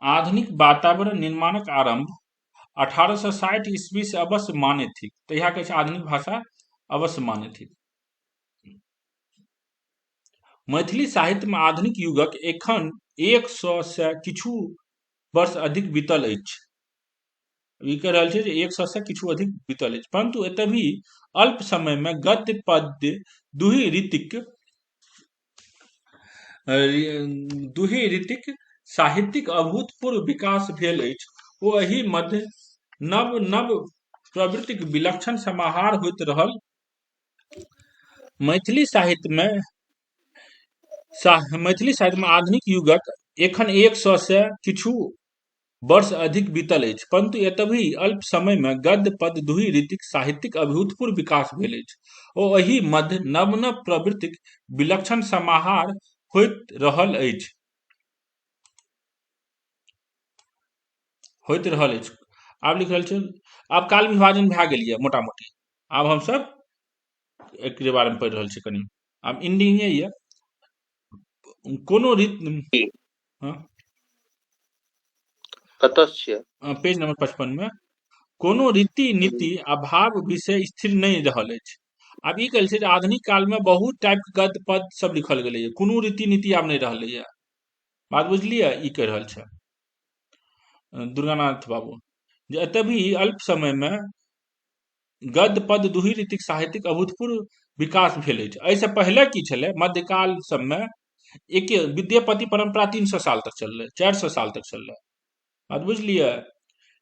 आधुनिक वातावरण निर्माणक आरंभ 1860 ईस्वी से अवश्य माने थिक। तो यहाँ कहै छै आधुनिक भाषा अवश्य माने थिक। मैथिली साहित्य में आधुनिक युगक एखन 100 से किछु वर्ष अधिक बीतल अछि। ई कह रहल छै जे 100 से किछु अधिक बीतल अछि, परंतु एतबी अल्प समय में गद्य पद्य दुही रीतिक साहित्यिक अभूतपूर्व विकास भेल अछि। ओ एहि मध्य नव नव प्रवृत्तिक विलक्षण समाहार होइत रहल। मैथिली साहित्य में आधुनिक युगक एखन 100 से किछु वर्ष अधिक बीतल अछि, परंतु एतबी अल्प समय में गद्य पद्य दुही रीतिक साहित्यिक अभूतपूर्व विकास भेल अछि। ओ एहि मध्य नव नव प्रवृत्तिक विलक्षण समाहार होइत रहल अछि। आब लिख रहल छै आब काल विभाजन भए गेल यऽ मोटा मोटी। आब हम सब एकरे बारे में पढ़ि रहल छी कनी। आब इंडिंगे ये कोनो रीति हाँ कतऽ से छियै? पेज नंबर 55 में कोनो रीति नीति अभाव विषय स्थिर नहीं रहल अछि। आब ई कहल छै जे आधुनिक काल में बहुत टाइप के गद्य पद सब लिखल गेलै है, कोनो रीति नीति आब नहीं रहलै है। बात बुझलिए? ई कह रहल छै दुर्गानाथ बाबू जे एतबी अल्प समय में गद्य पद्य दुही रीतिक साहित्यिक अभूतपूर्व विकास भेल अछि। एहिसँ पहले की छलै मध्यकाल सब में एक विद्यापति परंपरा 300 साल तक चललै, 400 साल तक चललै। बात बुझलिए?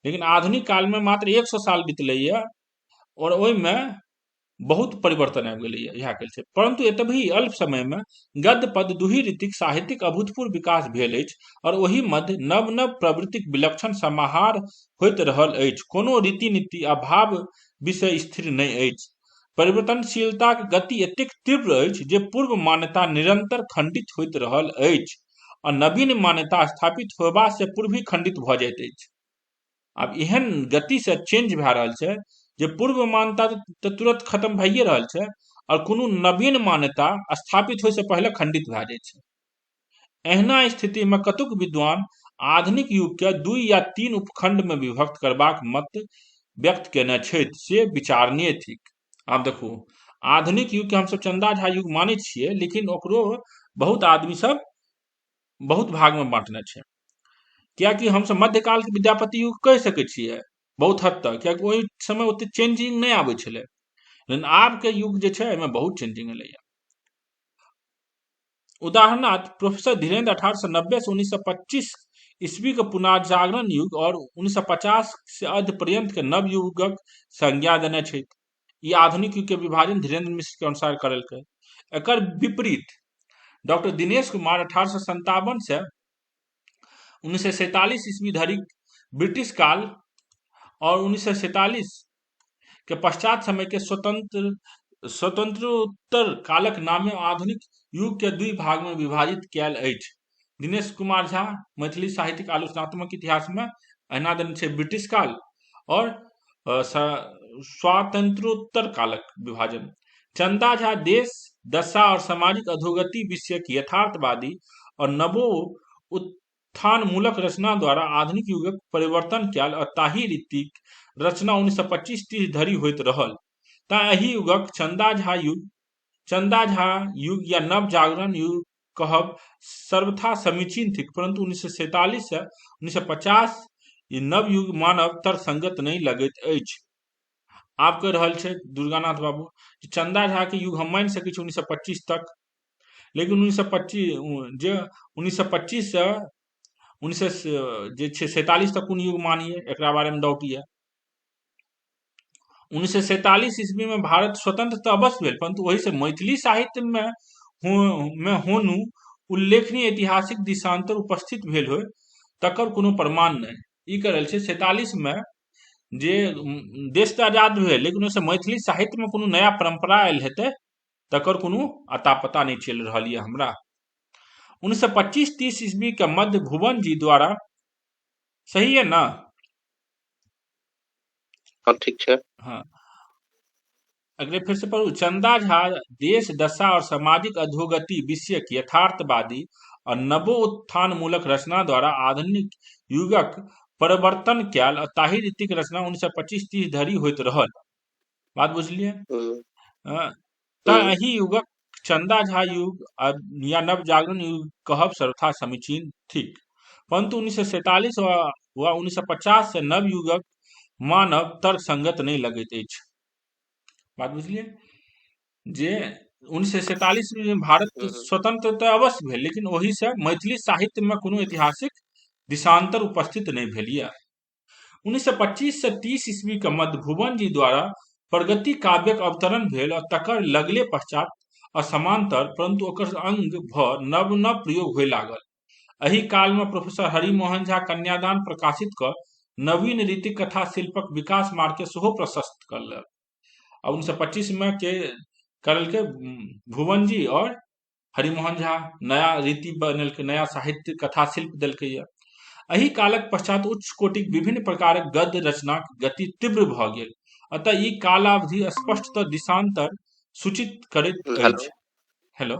लेकिन आधुनिक काल में मात्र 100 साल बीतलै है और ओहि में बहुत परिवर्तन आबि गेलै है, इएह कहल छै। परंतु एतबी अल्प समय में गद्य पद्य दुही रीतिक साहित्यिक अभूतपूर्व विकास भेल अछि और ओहि मध्य नव नव प्रवृत्तिक विलक्षण समाहार होइत रहल अछि। कोनो रीति नीति अभाव विषय स्थिर नहीं अछि। परिवर्तनशीलताक गति एतेक तीव्र अछि जे पूर्व मान्यता निरंतर खंडित होइत रहल अछि और नवीन मान्यता स्थापित होबा से पूर्व ही खंडित भऽ जाइत अछि। आब एहन गति से चेंज भए रहल छै जे पूर्व मान्यता तऽ तुरंत खत्म भइए रहल छै और कोनो नवीन मान्यता स्थापित होय से पहले खंडित भए जाइ छै। एहना स्थिति में कतुक विद्वान आधुनिक युग के 2 या 3 उपखंड में विभक्त करबाक मत व्यक्त केने छथि से विचारणीय थिक। आब देखू आधुनिक युग के हम सब चंदा झा युग माने छियै, लेकिन ओकरो बहुत आदमी सब बहुत भाग में बांटने छै। कियाकि हम सब मध्यकाल के विद्यापति युग कह सकै छियै बहुत हद तक, कियाकि ओहि समय ओते चेंजिंग नहीं आबै छलै। लेकिन आब के युग जे छै एहिमे बहुत चेंजिंग एलै है। उदाहरणार्थ प्रोफेसर धीरेन्द्र 1890 से 1925 ईस्वी के पुनर्जागरण युग और 1950 से अर्ध पर्यंत के नव युगक संज्ञा देने छथि। ई आधुनिक युग के विभाजन धीरेन्द्र मिश्र के अनुसार करलकै। एकर विपरीत डॉक्टर दिनेश कुमार 1857 से 1947 ईस्वी धरि ब्रिटिश काल और 1947 के पश्चात समय के स्वतंत्रोत्तर कालक नामे आधुनिक युग के 2 भाग में विभाजित कयल अछि। दिनेश कुमार झा मैथिली साहित्यिक आलोचनात्मक इतिहास में अहिना देने छै ब्रिटिश काल और स्वातंत्रोत्तर कालक विभाजन। चंदा झा देश दशा और सामाजिक अधोगति विषयक यथार्थवादी और नवो उत्थान मूलक रचना द्वारा आधुनिक युगक परिवर्तन कयल और ताही रीतिक रचना 1925-30 धरि होइत रहल। ता एहि युगक चंदा झा युग चंदा झा युग या नव जागरण युग कहब सर्वथा समीचीन थिक, परंतु 1947 से 1950 ई नव युग मानव तर्कसंगत नहीं लगैत अछि। आब कहि रहल छै दुर्गानाथ बाबू कि चंदा झा के युग हम मानि सकै छी 1925 तक, लेकिन 1925 जे 1925 से 1947 तक कोन युग मानिए, एकरा बारे में डाउट ये। 1947 ईस्वी में भारत स्वतंत्र तो अवश्य भेल, परंतु वही से मैथिली साहित्य में होनु उल्लेखनीय ऐतिहासिक दिशांतर उपस्थित भेल होय तकर कोनो प्रमाण नहीं। ई कह रहल छै 47 में जे देश तऽ आजाद भेल, लेकिन ओहिसँ मैथिली साहित्य में कोनो नया परंपरा आयल हेतै तकर कोनो अता पता नहीं चलि रहल ये हमरा। 1925-30 ईस्वी के मध्य भुवन जी द्वारा, सही है ना? हाँ ठीक है। हाँ, अगले फिर से पढ़ू। चंदा झा देश दशा और सामाजिक अधोगति विषयक यथार्थवादी और नवोत्थान मूलक रचना द्वारा आधुनिक युगक परिवर्तन कैल और ताहि रीतिक रचना 1925-30 धरि होइत रहल। बात बुझलिए? एहि युगक चंदा झा युग या नव जागरण युग कहब सर्वथा समीचीन थिक, परंतु 1947 व 1950 से नव युगक मानव तर्क संगत नहीं लगैत अछि। बात बुझलिए? जे 1947 में भारत स्वतंत्र तो अवश्य भेल, लेकिन वही से मैथिली साहित्य में कोनो ऐतिहासिक दिशांतर उपस्थित नहीं भेल ये। 1925 से 30 ईस्वी के मध्य भुवन जी द्वारा प्रगति काव्यक अवतरण भेल और तकर लगले पश्चात असमांतर परंतु ओकर अंग भ नव नव प्रयोग होय लागल। एहि काल में प्रोफेसर हरिमोहन झा कन्यादान प्रकाशित कर नवीन रीति कथा शिल्पक विकास मार्ग के सेहो प्रशस्त करलक। और 1925 में के करल के भुवन जी और हरिमोहन झा नया रीति बनल के, नया साहित्य कथा शिल्प दिलकै ये। एहि कालक पश्चात उच्च कोटिक विभिन्न प्रकारक गद्य रचनाक गति तीव्र भ गेल, अतः ई कालावधि स्पष्टतः दिशांतर सूचित करैत अछि। हेलो,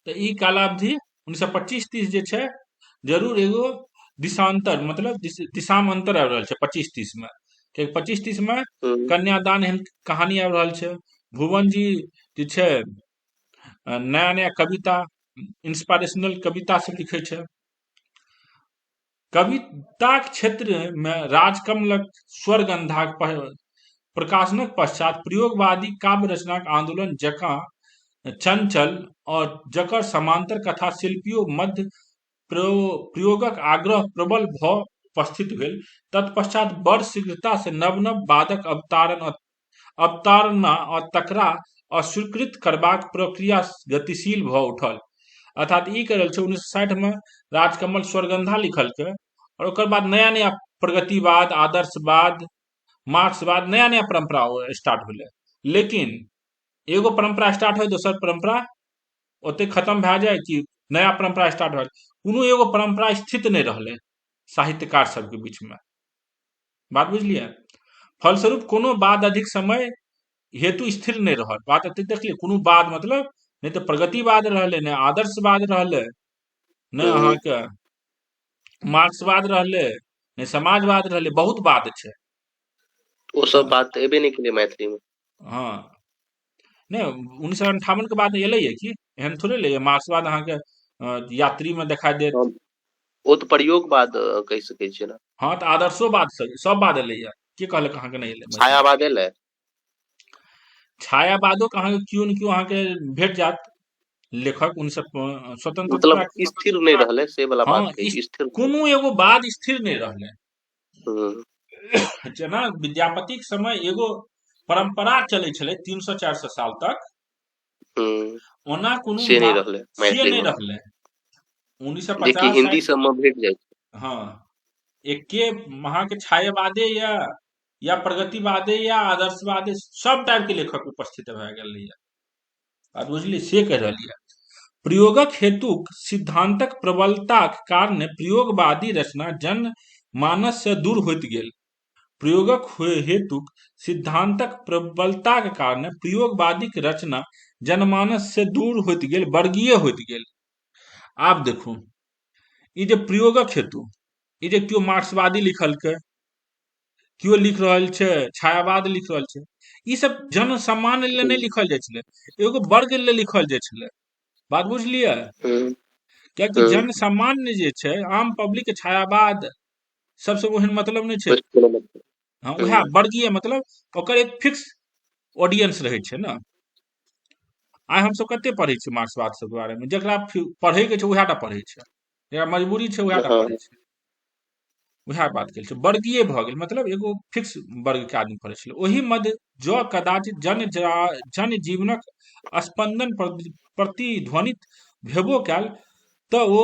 तो ई कालावधि 1925-30 जे छै जरूर एगो दिशांतर मतलब दिशा में अंतर आबि रहल छै 25-30 में, कि 25-30 में कन्यादान एहन कहानी आबि रहल छै। भुवन जी जे छै नया नया कविता, इंस्पिरेशनल कविता सब लिखे छै। कविता क्षेत्र में राजकमलक स्वरगंधा प्रकाशनक पश्चात प्रयोगवादी काव्य रचनाक आंदोलन जकां चंचल और जकर समांतर कथा शिल्पियों मध्य प्रयोगक आग्रह प्रबल भ उपस्थित भेल। तत्पश्चात बड़ शीघ्रता से नव नव वादक अवतारणा और तकरा अस्वीकृत करबाक प्रक्रिया गतिशील भ उठल। अर्थात ई कह रहल छै 1960 में राजकमल स्वरगंधा लिखलकै और ओकर बाद नया नया प्रगतिवाद, आदर्शवाद, मार्क्सवाद, नया नया परंपरा स्टार्ट भेलै। लेकिन एगो परंपरा स्टार्ट हो, दोसर परंपरा ओते खत्म भए जाए कि नया परंपरा स्टार्ट हो, कोनो एगो परंपरा स्थित नहीं रहलै साहित्यकार सबके बीच में। बात बुझलिए? फलस्वरूप कोनो बाद अधिक समय हेतु स्थिर नहीं रहल। बात एते देखलिए, कोनो बाद मतलब नहीं तो प्रगतिवाद रहलै, नहीं आदर्शवाद रहलै, नहीं अहाँ के मार्क्सवाद रहलै, नहीं समाजवाद रहलै, बहुत बाद छै। वो सब बात एबे नहीं केले मैथिली में। हाँ, नहीं 1958 के बाद एलै है कि एहन थोड़े ले मार्क्सवाद अहाँ के यात्री में दिखाई देत। वो तो प्रयोगवाद कह सकै छियै ना। हाँ, तो आदर्शोवाद सब बाद एलै है, के कहलक अहाँ के नहीं एलै? छायावाद एलै। छायावादो के अहाँ के क्यों न क्यों अहाँ के भेट जात लेखक उन सब स्वतंत्रता मतलब स्थिर नहीं रहले से वाला हाँ, बात कही स्थिर कोनो एगो बाद स्थिर नहीं रहले। जेना विद्यापति के समय एगो परंपरा चलै छलै 300-400 साल तक, ओना कोनो से नहीं रहले से मैथिली नहीं में। रहले। 1950 जेकि हिंदी सब में भेट जाय छै। हाँ, एके वहां के छायावादे या प्रगतिवादे या आदर्शवादे सब टाइप के लेखक उपस्थित भए गेल है। बात बुझलिए? से कह रहलिए प्रयोगक हेतुक सिद्धांतक प्रबलताक कारणे प्रयोगवादी रचना जनमानस से दूर होइत गेल। प्रयोगक हेतुक सिद्धांतक प्रबलताक कारणे प्रयोगवादी रचना जनमानस से दूर होइत गेल, वर्गीय होइत गेल। आब देखू, ई जे प्रयोगक हेतु, ई जे क्यों मार्क्सवादी लिखलकै, केओ लिख रहल छै, छायावाद लिख रहल छै। ई सब जन सामान्य लेल हम्म, नहीं लिखल जाय छलै, एगो वर्ग लेल लिखल जाय छलै। बात बुझलियै? हम्म, कियाकि जन सामान्य जे छै, आम पब्लिक के छायावाद सबसे ओहन मतलब नहीं छै। बस कोनो मतलब। हाँ, उएह हम्म, वर्गीय मतलब ओकर एक फिक्स ऑडियंस रहै छै ने। आइ हम सब कते पढ़ै छियै मार्क्सवाद सब के बारे में, जेकरा पढ़े के छै उएह टा पढ़ै छै, जेकरा मजबूरी छै उएह टा पढ़ै हाँ, छै। उएह बात केल छै, वर्गीय भऽ गेल, मतलब एगो फिक्स वर्ग के आदमी पढ़ै छलै। ओहि मध्य जँ कदाचित जन जीवनक स्पंदन प्रतिध्वनित भेबो कैल, तऽ ओ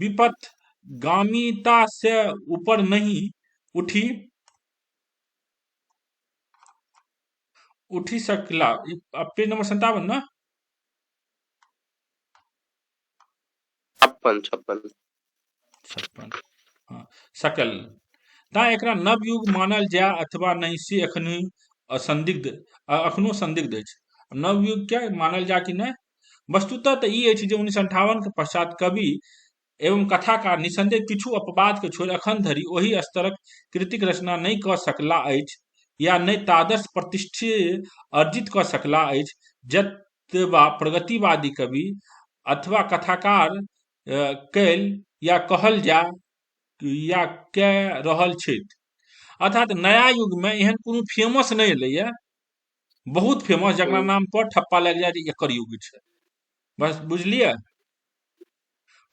विपथ गामिता से ऊपर नहीं उठी उठी सकला। पेज नंबर 57 ना। 56। 56। हाँ, सकल ता एकरा नवयुग मानल जाय अथवा नहीं से अखनो संदिग्ध अछि। नवयुग के मानल जाय कि नहीं। वस्तुतः तऽ ई अछि जे 1958 के पश्चात कवि एवं कथाकार निसंदेह किछु अपवाद के छोड़ि अखन धरि ओहि स्तरक कृतिक रचना नहीं कऽ सकला अछि, या नहीं तादृश प्रतिष्ठे अर्जित कऽ सकला अछि, जतबा प्रगतिवादी कवि अथवा कथाकार कैल या कहल जाय या कए रहल छथि। अर्थात नया युग में एहन कोनो फेमस नहीं एलैया, बहुत फेमस जकरा हम्म, नाम पर ठप्पा लग जाए जे एकर युग छै। बस बुझलियै।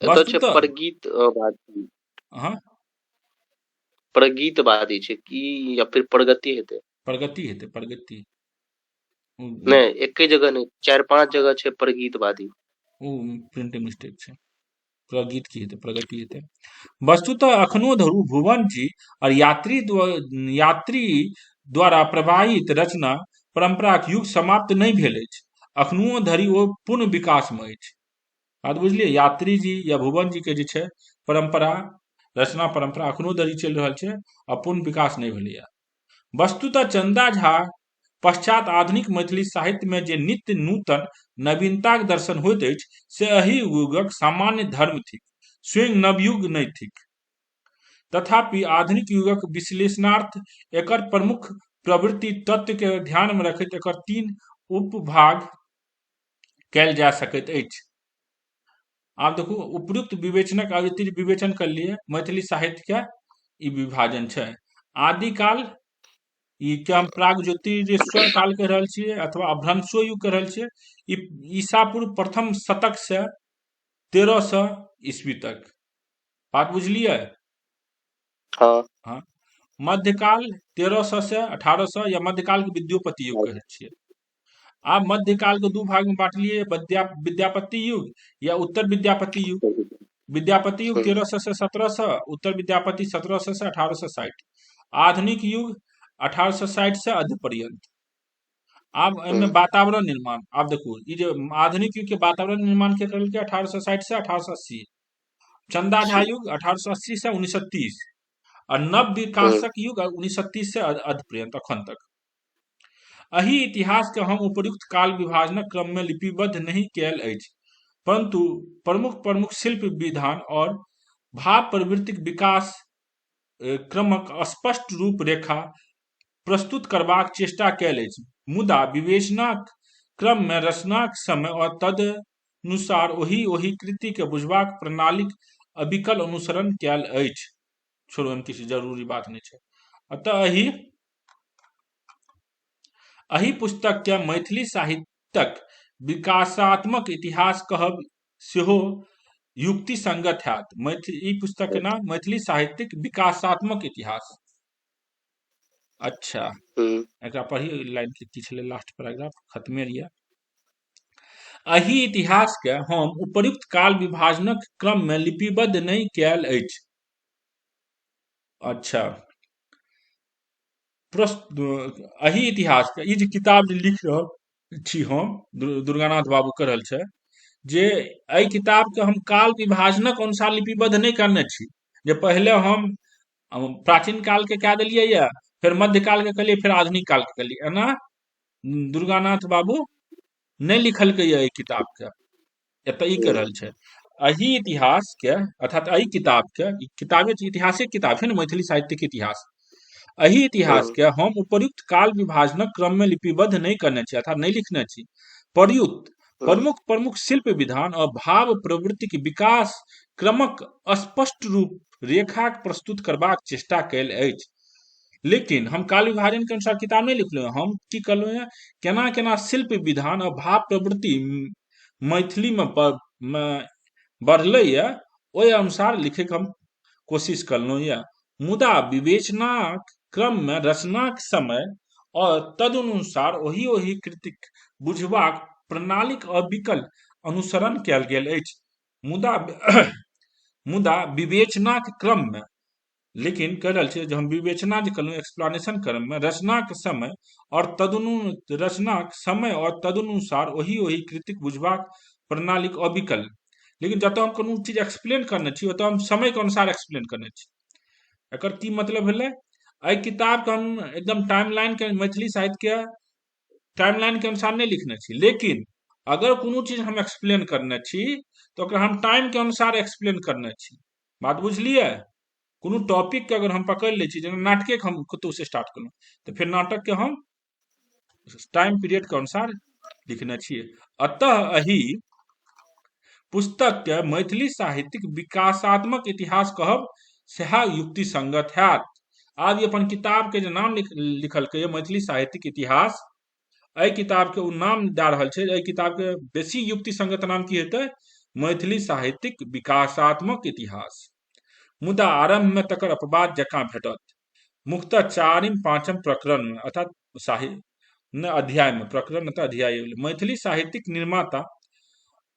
एतऽ छै वस्तुतः प्रगीतवादी। हाँ, प्रगीतवादी छै कि या फिर प्रगति हेतै? प्रगति हेतै, प्रगति। नहीं, एके जगह नहीं, 4-5 जगह छै प्रगीतवादी। प्रिंटिंग मिस्टेक छै। प्रगीत की हेतै, प्रगति हेतै। वस्तुतः अखनो धरि भुवन जी और यात्री द्वारा प्रवाहित रचना परंपराक युग समाप्त नहीं भेल अछि। अखनो धरि ओ पूर्ण विकास में अछि। बात बुझलियै? यात्री जी या भुवन जी के जे छै परंपरा, रचना परंपरा अखनो धरि चलि रहल छै आ पूर्ण विकास नहीं भेलैया। वस्तुतः चंदा झा पश्चात आधुनिक मैथिली साहित्य में जे नित्य नूतन नवीनताक दर्शन होइत अछि, से एहि युगक सामान्य धर्म थिक, स्वयं नवयुग नहीं थिक। तथापि आधुनिक युगक विश्लेषणार्थ एकर प्रमुख प्रवृत्ति तत्व के ध्यान में रखैत एकर 3 उपभाग कैल जा सकैत अछि। आब देखू, उपयुक्त विवेचनक अतिरिक्त विवेचन कर लिए मैथिली साहित्य के ई विभाजन छै। आदिकाल, ई क्या हम प्राग ज्योतिरेश्वर काल कह रहल छियै अथवा अभ्रंशो युग कह रहल छियै। ई ईसा पूर्व प्रथम शतक से 1300 ईस्वी तक। बात बुझलियै? हाँ, हाँ, मध्यकाल 1300 से 1800 या मध्यकाल के विद्योपति युग कहै छियै। आब मध्यकाल के दू भाग में बांटलिए, विद्यापति युग या उत्तर विद्यापति युग। विद्यापति युग हम्म, 1300 से 1700, उत्तर विद्यापति 1700 से 1860। आधुनिक युग 1860 से अद्य पर्यंत। आब एहिमे हम्म, वातावरण निर्माण, आब देखू ई जे आधुनिक युग के वातावरण निर्माण के करलकै 1860 से 1880। चंदा झा सी, युग 1880 से 1930 और नव हम्म, विकासक युग 1930 से अद्य पर्यंत अखन तक। एहि इतिहास के हम उपर्युक्त काल विभाजनक क्रम में लिपिबद्ध नहीं कैल अछि, परंतु प्रमुख प्रमुख शिल्प विधान और भाव प्रवृत्तिक विकास क्रमक स्पष्ट रूप रेखा प्रस्तुत करबाक चेष्टा कैल अछि। मुदा विवेचनाक क्रम में रचनाक समय और तदनुसार ओहि ओहि कृति के बुझबाक प्रणालीक अविकल अनुसरण कैल अछि। छोड़ू, एहिमे किछु जरूरी बात नहीं छै। अतः एहि पुस्तक के मैथिली साहित्यक विकासात्मक इतिहास कहब सेहो युक्ति संगत हैत। ई पुस्तक के नाम मैथिली साहित्यिक विकासात्मक इतिहास। अच्छा, हम्म, एकरा पढ़ी, लाइन की छलै लास्ट पैराग्राफ, खत्मे रिया। एहि इतिहास के हम उपर्युक्त काल विभाजनक क्रम में लिपिबद्ध नहीं कैल अछि। अच्छा, एहि इतिहास के ई जे किताब जे लिख रहल छी हम, दुर्गानाथ बाबू कह रहल छै जे एहि किताब के हम काल विभाजनक अनुसार लिपिबद्ध नहीं करने छी, जे पहले हम प्राचीन काल के कह देलियै या, फिर मध्यकाल के केलियै, फिर आधुनिक काल के केलियै। एना दुर्गानाथ बाबू नहीं लिखलकै ये एहि किताब के। एतऽ ई कह रहल छै एहि इतिहास के, अर्थात एहि किताब के, किताबे इतिहासिक किताब छै ने, मैथिली साहित्यिक इतिहास। एहि इतिहास के हम उपर्युक्त काल विभाजनक क्रम में लिपिबद्ध नहीं करने छी अर्थात नहीं लिखने छी। प्रयुक्त प्रमुख प्रमुख शिल्प विधान और भाव प्रवृत्ति के विकास क्रमक स्पष्ट रूप रेखा प्रस्तुत करबाक चेष्टा कयल अछि। लेकिन हम काल विभाजन के अनुसार किताब नहीं लिखलो, हम की करलो है केना केना शिल्प विधान और भाव प्रवृत्ति मैथिली में बढ़ले है ओहि अनुसार लिखे के हम कोशिश करलो है। मुदा विवेचनाक क्रम में रचनाक समय और तदनुसार ओहि ओहि कृतिक बुझबाक प्रणालीक अविकल अनुसरण कयल गेल अछि। मुदा मुदा विवेचनाक क्रम में लेकिन कह रहल छियै जे हम विवेचना जे करलहुँ एक्सप्लेनेशन क्रम में रचनाक समय और तदनुसार ओहि ओहि कृतिक बुझबाक प्रणालीक अविकल। लेकिन जतऽ हम कोनो चीज एक्सप्लेन करने छी ओतऽ हम समय के अनुसार एक्सप्लेन करने छी। एकर की मतलब भेलै, एहि किताब के हम एकदम टाइमलाइन के मैथिली साहित्य के टाइमलाइन के अनुसार नहीं लिखने छी, लेकिन अगर कोनो चीज हम एक्सप्लेन करने छी तो ओकरा हम टाइम के अनुसार एक्सप्लेन करने छी। बात बुझलियै? कोनो टॉपिक के अगर हम पकड़ ले छी, जेना नाटके के हम कतौ से स्टार्ट करलहुँ तो फिर नाटक के हम टाइम पीरियड के अनुसार लिखने छियै। अतः एहि पुस्तक के मैथिली साहित्यिक विकासात्मक इतिहास कहब सेहा युक्ति संगत हैत। आब ये अपन किताब के जे नाम लिखलकै मैथिली साहित्यिक इतिहास, एहि किताब के उ नाम दे रहल छै। एहि किताब के बेसी युक्ति संगत नाम की हेतै? मैथिली साहित्यिक विकासात्मक इतिहास। मुदा आरंभ में तकर अपवाद जकाँ भेटत। मुख्यतः चारिम पांचम प्रकरण में अर्थात अध्याय में, प्रकरण अर्थात अध्याय मैथिली साहित्यिक निर्माता।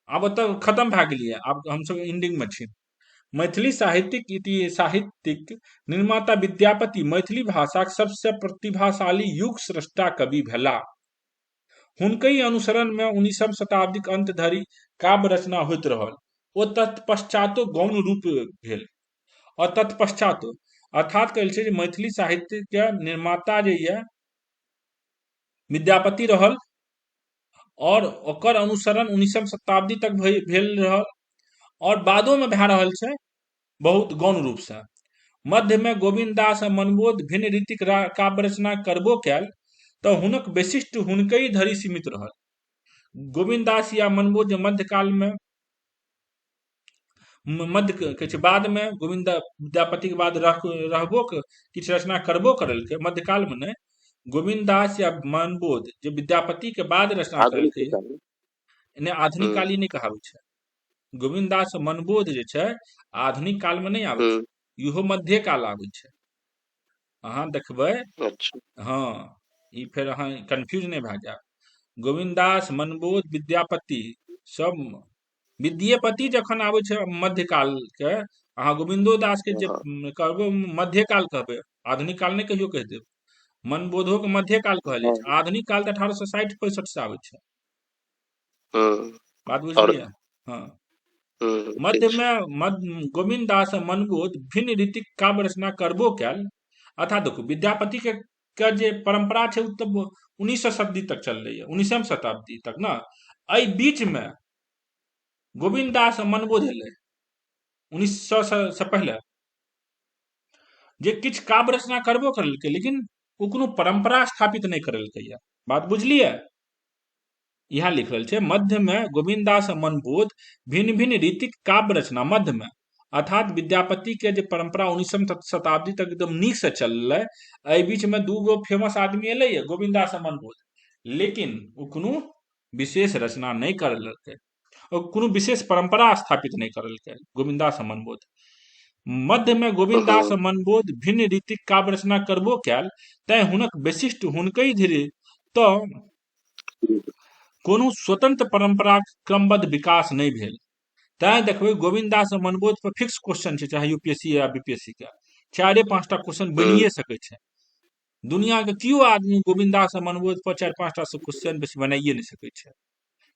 आब तक खत्म भए गेलियै, आब हम सब एंडिंग में छी। मैथिली साहित्यिक निर्माता विद्यापति मैथिली भाषाक सबसे प्रतिभाशाली युग स्रष्टा कवि भेला। हुनकई अनुसरण में 19वीं शताब्दीक अंत धरि काव्य रचना होइत रहल। ओ तत्पश्चातो गौण रूप भेल। और तत्पश्चातो अर्थात कहल छै जे मैथिली साहित्य के निर्माता जे ये विद्यापति रहल और ओकर अनुसरण 19वीं शताब्दी तक भेल रहल और बादो में भए रहल छै बहुत गौण रूप से। मध्य में गोविंददास आ मनबोध भिन्न रीतिक काव्य रचना करबो कैल तऽ हुनक वैशिष्ट हुनकई धरि सीमित रहल। गोविंददास या मनबोध मध्यकाल में बाद में गोविंद विद्यापति के बाद रहबो किछु रचना करबो करलकै मध्यकाल में। नहीं, गोविंददास या मनबोध जो विद्यापति के बाद रचना करलकै, इन्हें आधुनिक काली नहीं कहाबै छै। गोविंददास मनबोध जे छै आधुनिक काल में नहीं आबै छै, इहो मध्य काल आबै छै। अहाँ देखबै, हाँ, ई फिर अहाँ कंफ्यूज नहीं भए जायब। गोविंददास मनबोध विद्यापति सब विद्यापति जखन आबै छै मध्यकाल के, अहाँ गोविंदो दास के जे कहबै मध्यकाल कहबै, आधुनिक काल नहीं कहियो कहि देब। मनबोधो के मध्यकाल कहल जाइ छै। आधुनिक काल तऽ 1860-65 से आबै छै। बात बुझलियै? हाँ। मध्य में गोविंददास मनबोध भिन्न रीतिक काव्य रचना करबो कैल। अर्थात देखो विद्यापति के जे परंपरा छै तब 19वीं शताब्दी तक चललै है, 19वीं शताब्दी तक ना। एहि बीच में गोविंददास मनबोध एलै 1900 से पहले, जे किछु काव्य रचना करबो करलकै, लेकिन ओ कोनो परंपरा स्थापित नहीं करलकै है। बात बुझलियै? यहाँ लिख रहल छै मध्य में गोविंददास मनबोध भिन्न भिन्न रीतिक काव्य रचना मध्य में, अर्थात विद्यापति के जे परंपरा 19वीं शताब्दी तक एकदम नीक से चललै। एहि बीच में दूगो फेमस आदमी एलै है, गोविंददास मनबोध, लेकिन ओ कोनो विशेष रचना नहीं करलकै और कोनो विशेष परंपरा स्थापित नहीं करलकै गोविंददास मनबोध। मध्य में गोविंददास मनबोध भिन्न रीतिक काव्य रचना करबो कैल, तैं हुनक वैशिष्ट हुनकई धरि तऽ कोनो स्वतंत्र परंपरा क्रमबद्ध विकास नहीं भेल। तैं देखबै गोविंददास मनबोध पर फिक्स क्वेश्चन छै, चाहे यूपीएससी या बीपीएससी के 4-5टा क्वेश्चन बनिए सकै छै। दुनिया के कियो आदमी गोविंददास मनबोध पर 4-5टा से क्वेश्चन बेसी बनाइए नहीं सकै छै,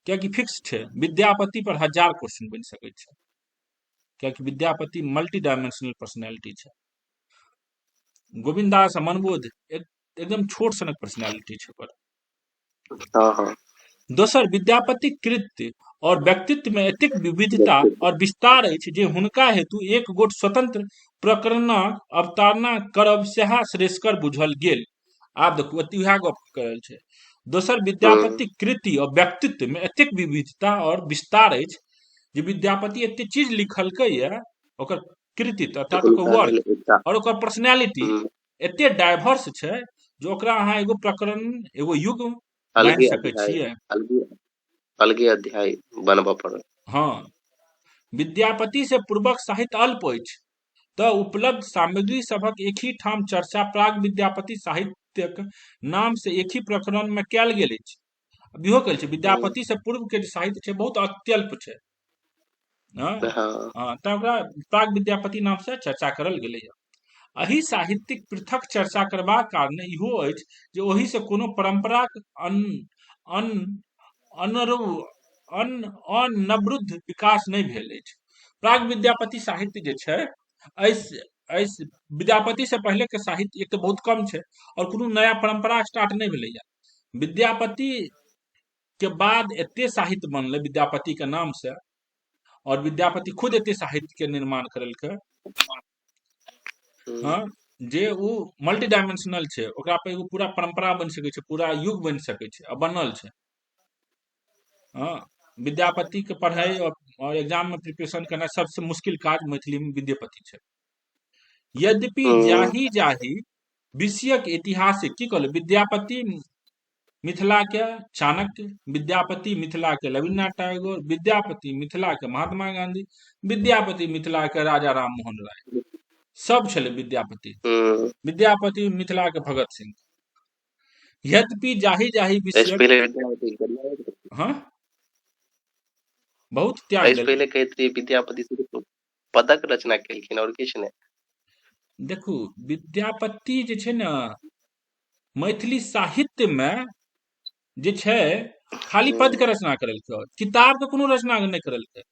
कियाकि फिक्स छै। विद्यापति पर 1000 क्वेश्चन बन सकै छै, कियाकि विद्यापति मल्टी डायमेंशनल पर्सनैलिटी छै। गोविंददास मनबोध एकदम छोट सनक पर्सनैलिटी छै पर। दोसर विद्यापति कृत्य और व्यक्तित्व में एतेक विविधता और विस्तार अछि जे हुनका हेतु एक गोट स्वतंत्र प्रकरणक अवतारणा करब सएह श्रेष्ठकर बुझल गेल। आब देखू उएह गप कह रहल छै। दोसर, विद्यापति कृति और व्यक्तित्व में एतेक विविधता और विस्तार अछि जे विद्यापति एते चीज लिखलकै ये, ओकर कृतित्व अर्थात ओकर हुनका वर्क लेल एकटा और ओकर पर्सनैलिटी एते डाइवर्स छै जे ओकरा अहाँ एगो प्रकरण, एगो युग बांधि अलगे सकै अध्याय छियै। अलगे अलगे अध्याय बनबऽ पड़ल। हाँ, विद्यापति से पूर्वक साहित्य अल्प अछि तऽ उपलब्ध सामग्री सभक एक ही ठाम चर्चा प्राग विद्यापति साहित्यक नाम से एक ही प्रकरण में कयल गेल अछि। अब इहो कहल छै विद्यापति से पूर्व के जे साहित्य छै बहुत अत्यल्प छै। हाँ, हाँ तऽ ओकरा प्राग विद्यापति नाम से चर्चा करल गेलै। एहि साहित्यिक पृथक चर्चा करबाक कारणे इहो अछि जे ओहि से कोनो परंपराक अन अनवरुद्ध विकास नहीं भेल अछि। प्राग विद्यापति साहित्य जे छै, एहि विद्यापति से पहले के साहित्य एक तो बहुत कम छै और कोनो नया परंपरा स्टार्ट नहीं भेलैया। विद्यापति के बाद एते साहित्य बनलै विद्यापति के नाम से, और विद्यापति खुद एते साहित्य के निर्माण करलकै। हाँ, जे उ मल्टी डायमेंशनल छै, ओकरा पे एगो पूरा परंपरा बन सकै छै, पूरा युग बन सकै छै आ बनल छै। हाँ, विद्यापति के पढ़ाई और एग्जाम में प्रिपरेशन करना सबसे मुश्किल काज मैथिली में विद्यापति छै। यद्यपि जाहि जाहि विषयक ऐतिहासिक की कहल विद्यापति मिथिला के चाणक्य, विद्यापति मिथिला के रविन्द्रनाथ टैगोर, विद्यापति मिथिला के महात्मा गांधी, विद्यापति मिथिला के राजा राम मोहन राय, सब छलै विद्यापति। विद्यापति मिथिला के भगत सिंह। यद्यपि जाहि जाहि विषयक हाँ बहुत त्याग देल। पहले कहते विद्यापति सिर्फ पदक रचना केलखिन और किछ नै। देखू विद्यापति जे छै ने मैथिली साहित्य में जे छै खाली पद के रचना करलकै, किताब के कोनो रचना नहीं करलकै।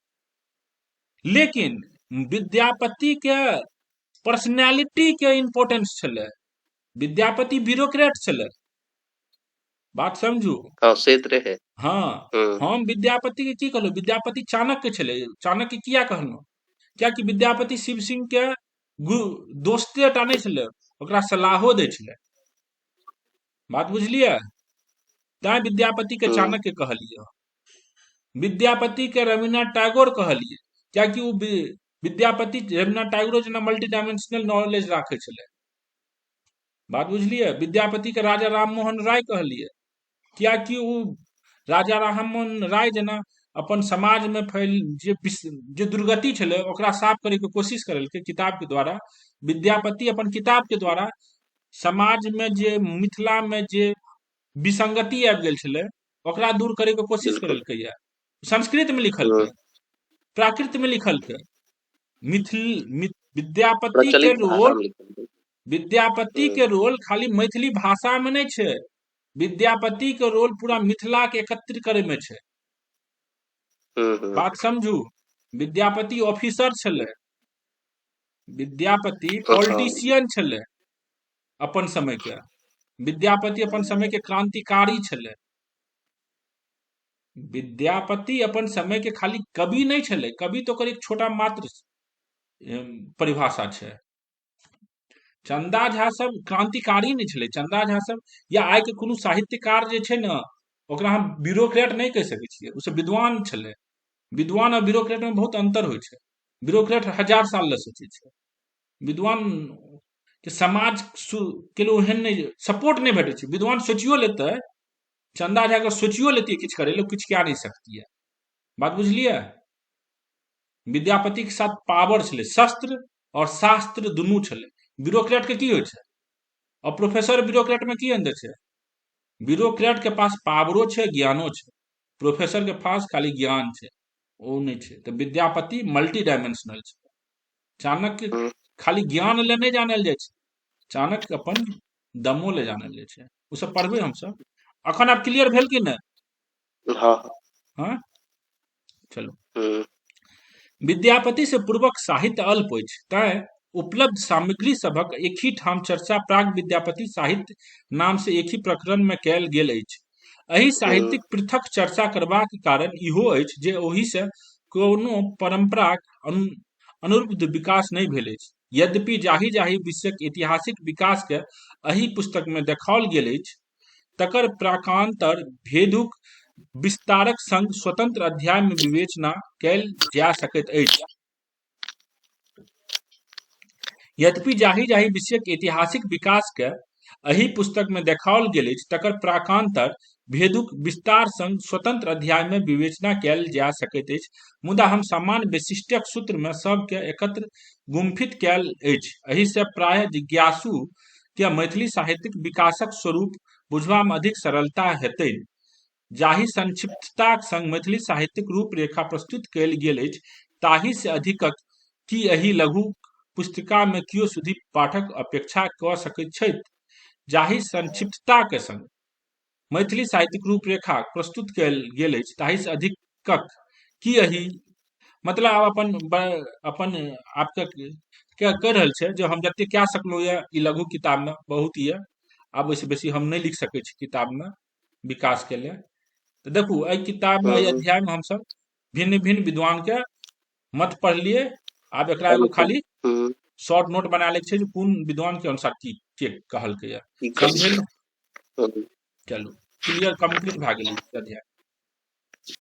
लेकिन विद्यापति के पर्सनैलिटी के इम्पोर्टेंस छलै। विद्यापति ब्यूरोक्रेट छलै, बात समझू। हाँ से त रहे। हाँ, हम विद्यापति के की कहलहुँ, विद्यापति चाणक्य छलै। चाणक्य किया कहलहुँ, कियाकि विद्यापति शिव सिंह के दोस्ते टा नहीं छलै, ओकरा सलाहो दै छलै। बात बुझलियै? तैं विद्यापति के चाणक्य कहलियै। विद्यापति के रविन्द्रनाथ टैगोर कहलियै, कियाकि वो विद्यापति रविन्द्रनाथ टैगोर जेना मल्टी डायमेंशनल नॉलेज राखे छलै। बात बुझलियै? विद्यापति के राजा राम मोहन राय कहलियै, कियाकि वो राजा राम मोहन राय जेना अपन समाज में फैल जे दुर्गति छलै ओकरा साफ करे के कोशिश करलकै किताब के द्वारा। विद्यापति अपन किताब के द्वारा समाज में जे मिथिला में जे विसंगति आबि गेल छलै ओकरा दूर करे के कोशिश करलकै ये। संस्कृत में लिखलकै, प्राकृत में लिखलकै। विद्यापति के रोल, विद्यापति के रोल खाली मैथिली भाषा में नहीं छै, विद्यापति के रोल पूरा मिथिला के एकत्रित करे में छै। बात समझू। विद्यापति ऑफिसर छलै, विद्यापति पॉलिटिशियन छलै अपन समय के, विद्यापति अपन समय के क्रांतिकारी छलै। विद्यापति अपन समय के खाली कवि नहीं छलै, कवि तो ओकर एक छोटा मात्र परिभाषा छै। चंदा झा सब क्रांतिकारी नहीं छलै। चंदा झा सब या आइ के कोनो साहित्यकार जे छै ने ओकरा हम ब्यूरोक्रेट नहीं कह सकै छियै, उ सब विद्वान छलै। विद्वान और ब्यूरोक्रेट में बहुत अंतर होइ छै। ब्यूरोक्रेट 1000 साल ले सोचे छै, विद्वान के समाज के लिए ओहन नहीं सपोर्ट नहीं भेटे छै। विद्वान सोचियो लेते, चंदा झा के सोचियो लेती किछ करे ले, कुछ क्या नहीं सकती है। बात बुझलिए? विद्यापति के साथ पावर छलै, शस्त्र और शास्त्र दुनू छलै। ब्यूरोक्रेट के की होइ छै और प्रोफेसर ब्यूरोक्रेट में की अंतर छै? ब्यूरोक्रेट के पास पावरो छै, ज्ञानो छै। प्रोफेसर के पास खाली ज्ञान छै, वो नहीं छै। तो विद्यापति मल्टी डायमेंशनल छै। चाणक्य खाली ज्ञान ले नहीं जानल जाय छै, चाणक्य अपन दमो ले जानल जाय छै। उ सब पढ़बै हम सब। अखन आब क्लियर भेल कि नहीं? हाँ चलो। विद्यापति से पूर्वक साहित्य अल्प अछि, तैं उपलब्ध सामग्री सभक एक ही ठाम चर्चा प्राग विद्यापति साहित्य नाम से एक ही प्रकरण में कयल गेल अछि। एहि साहित्यिक पृथक चर्चा करबाक कारण इहो अछि जे ओहि से कोनो परंपराक अनुरूप विकास नहीं भेल अछि। यद्यपि जाहि जाहि विषयक ऐतिहासिक विकास के एहि पुस्तक में देखाओल गेल अछि, तकर प्राकांतर भेदुक विस्तारक संग स्वतंत्र अध्याय में विवेचना कयल जा सकैत अछि। यद्यपि जाहि जाहि विषयक ऐतिहासिक विकास के एहि पुस्तक में देखाओल गेल अछि, तकर प्राकांतर भेदुक विस्तार संग स्वतंत्र अध्याय में विवेचना कयल जा सकैत अछि, मुदा हम सामान्य वैशिष्ट्यक सूत्र में सबके एकत्र गुम्फित कयल अछि। एहि से प्राय जिज्ञासु के मैथिली साहित्यिक विकासक स्वरूप बुझबा में अधिक सरलता हेतै। जाहि संक्षिप्तताक संग मैथिली साहित्यिक रूपरेखा प्रस्तुत कयल गेल अछि, ताहि से अधिकक की एहि लघु पुस्तिका में कियो सुधी पाठक अपेक्षा कऽ सकैत छथि। जाहि संक्षिप्तता के संग मैथिली साहित्यिक रूपरेखा प्रस्तुत कयल गेल अछि, ताहि से अधिकक की एहि मतलब आब अपन आपके क्या कह रहल छै जे हम जते कह सकलहुँ ये ई लघु किताब में बहुत ये, आब ओइसे बेसी हम नहीं लिख सकै छी किताब में विकास के लिए। तो देखू एहि किताब में एहि हम्म, अध्याय में हमसब भिन्न भिन्न विद्वान के मत पढ़लिए। आब एकरा एगो अनुकूल। खाली हम्म, शॉर्ट नोट बना ले छै जे कोन विद्वान के अनुसार की के कहलकै ये, ठीक है। समझे? हम्म, चलू क्लियर कंप्लीट भए गेल ई अध्याय।